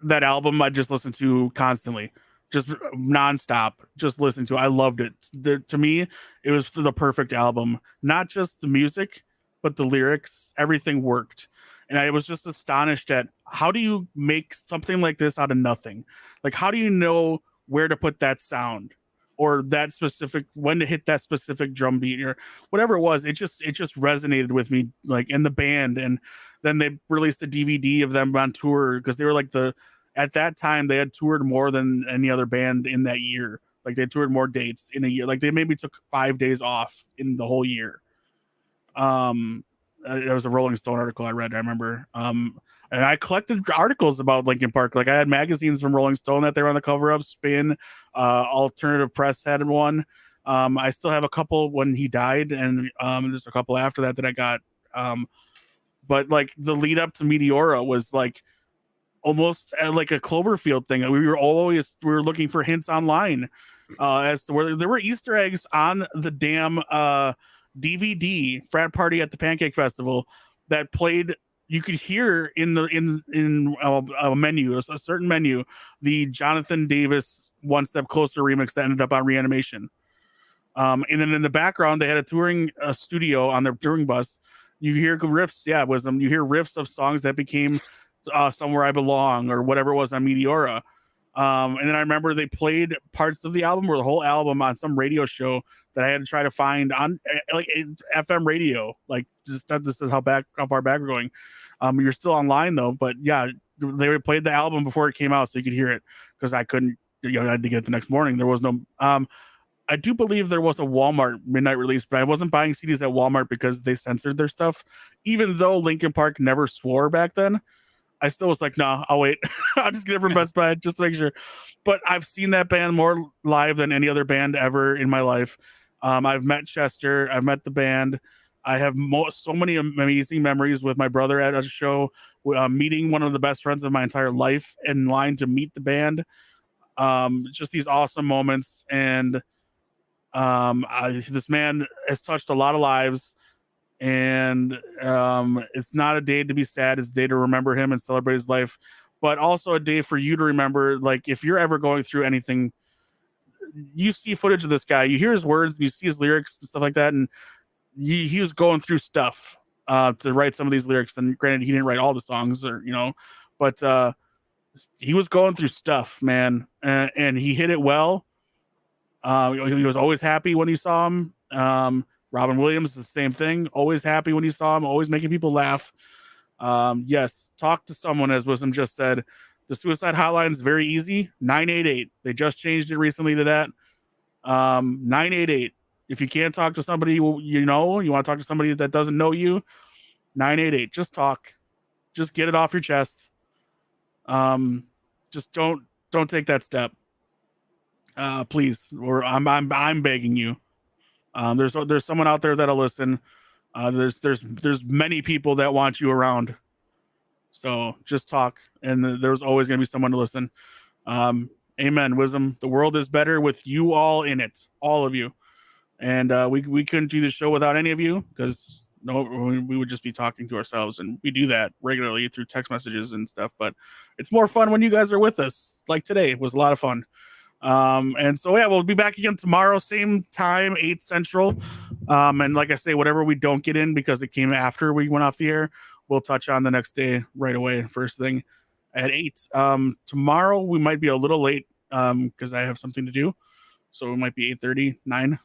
that album I just listened to constantly, just nonstop, just listen to. I loved it. To me, it was the perfect album. Not just the music, but the lyrics. Everything worked, and I was just astonished at how do you make something like this out of nothing? Like, how do you know where to put that sound, or that specific when to hit that specific drum beat, or whatever it was? It just resonated with me, like, in the band. And then they released a DVD of them on tour, because they were like at that time they had toured more than any other band in that year. Like, they toured more dates in a year. Like, they maybe took 5 days off in the whole year. There was a Rolling Stone article I read, I remember. And I collected articles about Linkin Park. Like, I had magazines from Rolling Stone that they were on the cover of. Spin, Alternative Press had one. I still have a couple when he died, and there's a couple after that I got. But like, the lead up to Meteora was like almost like a Cloverfield thing. We were looking for hints online as to where there were Easter eggs on the damn DVD Frat Party at the Pancake Festival that played. You could hear in a menu, a certain menu, the Jonathan Davis One Step Closer remix that ended up on Reanimation. And then in the background, they had a touring studio on their touring bus. You hear riffs, yeah, Wisdom. You hear riffs of songs that became Somewhere I Belong or whatever it was on Meteora. And then I remember they played parts of the album or the whole album on some radio show that I had to try to find on like FM radio. Like, this is how far back we're going. You're still online though, but yeah, they played the album before it came out so you could hear it, because I couldn't. I had to get it the next morning. There was no. I do believe there was a Walmart midnight release, but I wasn't buying CDs at Walmart because they censored their stuff. Even though Linkin Park never swore back then, I still was like, nah, I'll wait. I'll just get it from Best Buy just to make sure. But I've seen that band more live than any other band ever in my life. I've met Chester. I've met the band. I have so many amazing memories with my brother at a show, meeting one of the best friends of my entire life in line to meet the band. Just these awesome moments. And this man has touched a lot of lives, and it's not a day to be sad. It's a day to remember him and celebrate his life, but also a day for you to remember. Like, if you're ever going through anything, you see footage of this guy, you hear his words, and you see his lyrics and stuff like that, and he was going through stuff to write some of these lyrics. And granted, he didn't write all the songs, or but he was going through stuff, man, and he hit it well. He was always happy when you saw him. Robin Williams, the same thing. Always happy when you saw him. Always making people laugh. Yes, talk to someone, as Wisdom just said. The suicide hotline is very easy. 988. They just changed it recently to that. 988. If you can't talk to somebody you want to talk to somebody that doesn't know you, 988. Just talk. Just get it off your chest. Just don't take that step. Please, or I'm begging you. There's someone out there that'll listen. There's many people that want you around. So just talk, and there's always going to be someone to listen. Amen. Wisdom. The world is better with you all in it, all of you. And we couldn't do this show without any of you, because we would just be talking to ourselves, and we do that regularly through text messages and stuff. But it's more fun when you guys are with us. Like today, it was a lot of fun. And so yeah, we'll be back again tomorrow, same time, 8 Central. And like I say, whatever we don't get in because it came after we went off the air, we'll touch on the next day right away, first thing at 8. Tomorrow we might be a little late because I have something to do, so it might be 8:30, 9.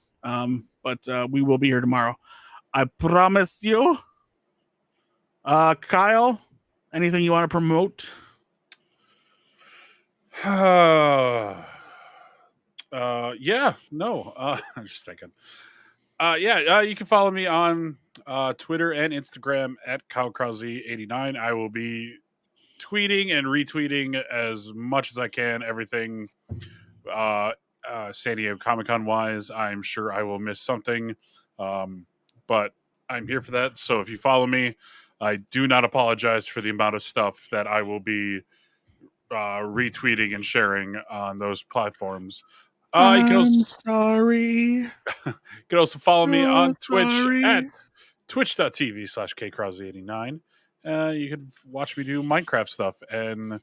But we will be here tomorrow. I promise you. Kyle, anything you want to promote? Yeah, no. I'm just thinking. You can follow me on Twitter and Instagram at KyleKrause89. I will be tweeting and retweeting as much as I can. Everything San Diego Comic-Con wise. I'm sure I will miss something, but I'm here for that. So if you follow me, I do not apologize for the amount of stuff that I will be retweeting and sharing on those platforms. I'm sorry. You can also follow me on Twitch at twitch.tv/kkrause89. You can watch me do Minecraft stuff and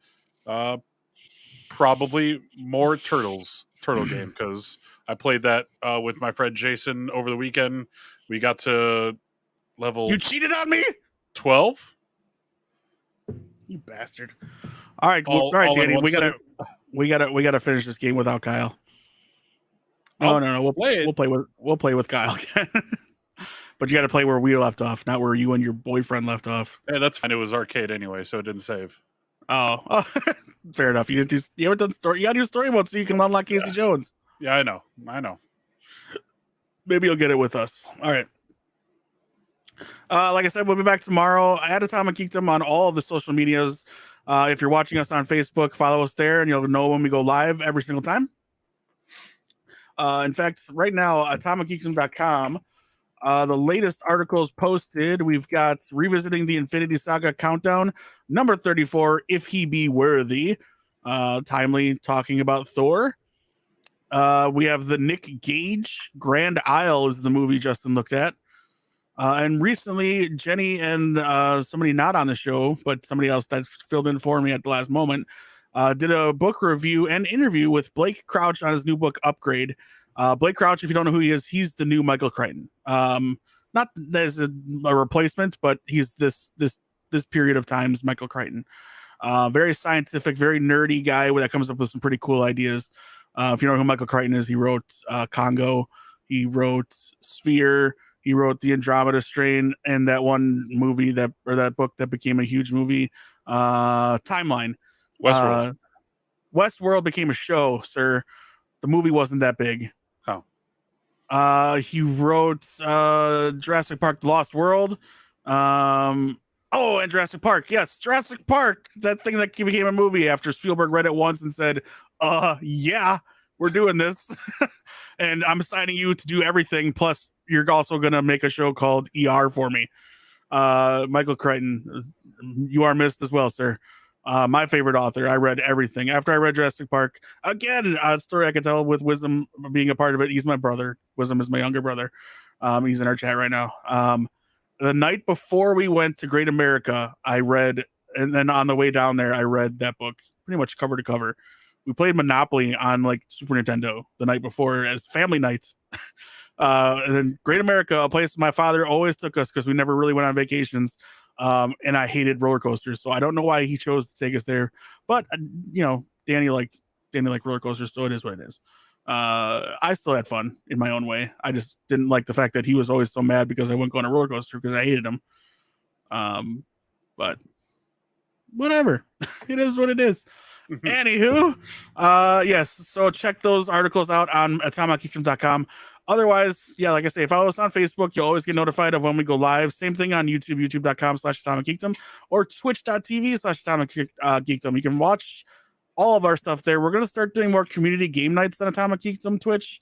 probably more turtle game, because I played that with my friend Jason over the weekend. We got to level. You cheated on me? 12. You bastard! All right, all right, Danny. We gotta finish this game without Kyle. No. We'll play with Kyle again. But you got to play where we left off, not where you and your boyfriend left off. Yeah, that's fine. It was arcade anyway, so it didn't save. Oh, fair enough. You haven't done story. You got to do story mode so you can unlock Casey Jones. Yeah, I know. Maybe you'll get it with us. All right. Like I said, we'll be back tomorrow. At Atomic Geekdom on all of the social medias. If you're watching us on Facebook, follow us there, and you'll know when we go live every single time. In fact, right now, atomicgeekdom.com, the latest articles posted. We've got Revisiting the Infinity Saga Countdown, number 34, If He Be Worthy. Timely talking about Thor. We have the Nick Gage Grand Isle is the movie Justin looked at. And recently, Jenny and somebody not on the show, but somebody else that filled in for me at the last moment, did a book review and interview with Blake Crouch on his new book, Upgrade. Blake Crouch, if you don't know who he is, he's the new Michael Crichton. Not as a replacement, but he's this period of time's Michael Crichton. Very scientific, very nerdy guy that comes up with some pretty cool ideas. If you know who Michael Crichton is, he wrote Congo, he wrote Sphere, he wrote The Andromeda Strain, and that one movie that book that became a huge movie, Timeline. Westworld became a show, sir. The movie wasn't that big. He wrote Jurassic Park: The Lost World. And Jurassic Park. Yes, Jurassic Park. That thing that became a movie after Spielberg read it once and said, yeah, we're doing this. And I'm assigning you to do everything. Plus, you're also going to make a show called ER for me. Michael Crichton, you are missed as well, sir. My favorite author. I read everything. After I read Jurassic Park, again, a story I could tell with Wisdom being a part of it. He's my brother. Wisdom is my younger brother. He's in our chat right now. The night before we went to Great America, I read, and then on the way down there, I read that book pretty much cover to cover. We played Monopoly on like Super Nintendo the night before as family night. And then Great America, a place my father always took us because we never really went on vacations. And I hated roller coasters, so I don't know why he chose to take us there. But Danny liked roller coasters, so it is what it is. I still had fun in my own way. I just didn't like the fact that he was always so mad because I wouldn't go on a roller coaster because I hated him. But whatever, it is what it is. Anywho, yes. So check those articles out on atomicgeekdom.com. Otherwise, yeah, like I say, follow us on Facebook. You'll always get notified of when we go live. Same thing on YouTube, youtube.com/AtomicGeekdom or twitch.tv/AtomicGeekdom. You can watch all of our stuff there. We're going to start doing more community game nights on Atomic Geekdom Twitch.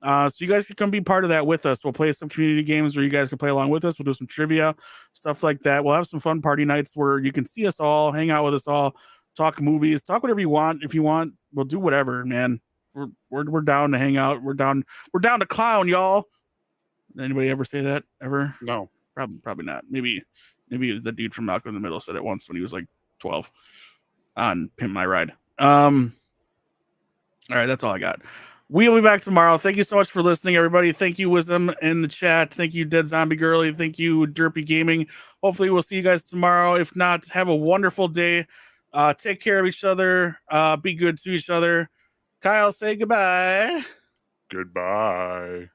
So you guys can come be part of that with us. We'll play some community games where you guys can play along with us. We'll do some trivia, stuff like that. We'll have some fun party nights where you can see us all, hang out with us all, talk movies, talk whatever you want. If you want, we'll do whatever, man. We're down to hang out. We're down to clown, y'all. Anybody ever say that ever? No, Probably not. Maybe the dude from Malcolm in the Middle said it once when he was like 12 on Pimp My Ride. All right, that's all I got. We'll be back tomorrow. Thank you so much for listening, everybody. Thank you, Wisdom, in the chat. Thank you, Dead Zombie Girly. Thank you, Derpy Gaming. Hopefully, we'll see you guys tomorrow. If not, have a wonderful day. Take care of each other. Be good to each other. Kyle, say goodbye. goodbye.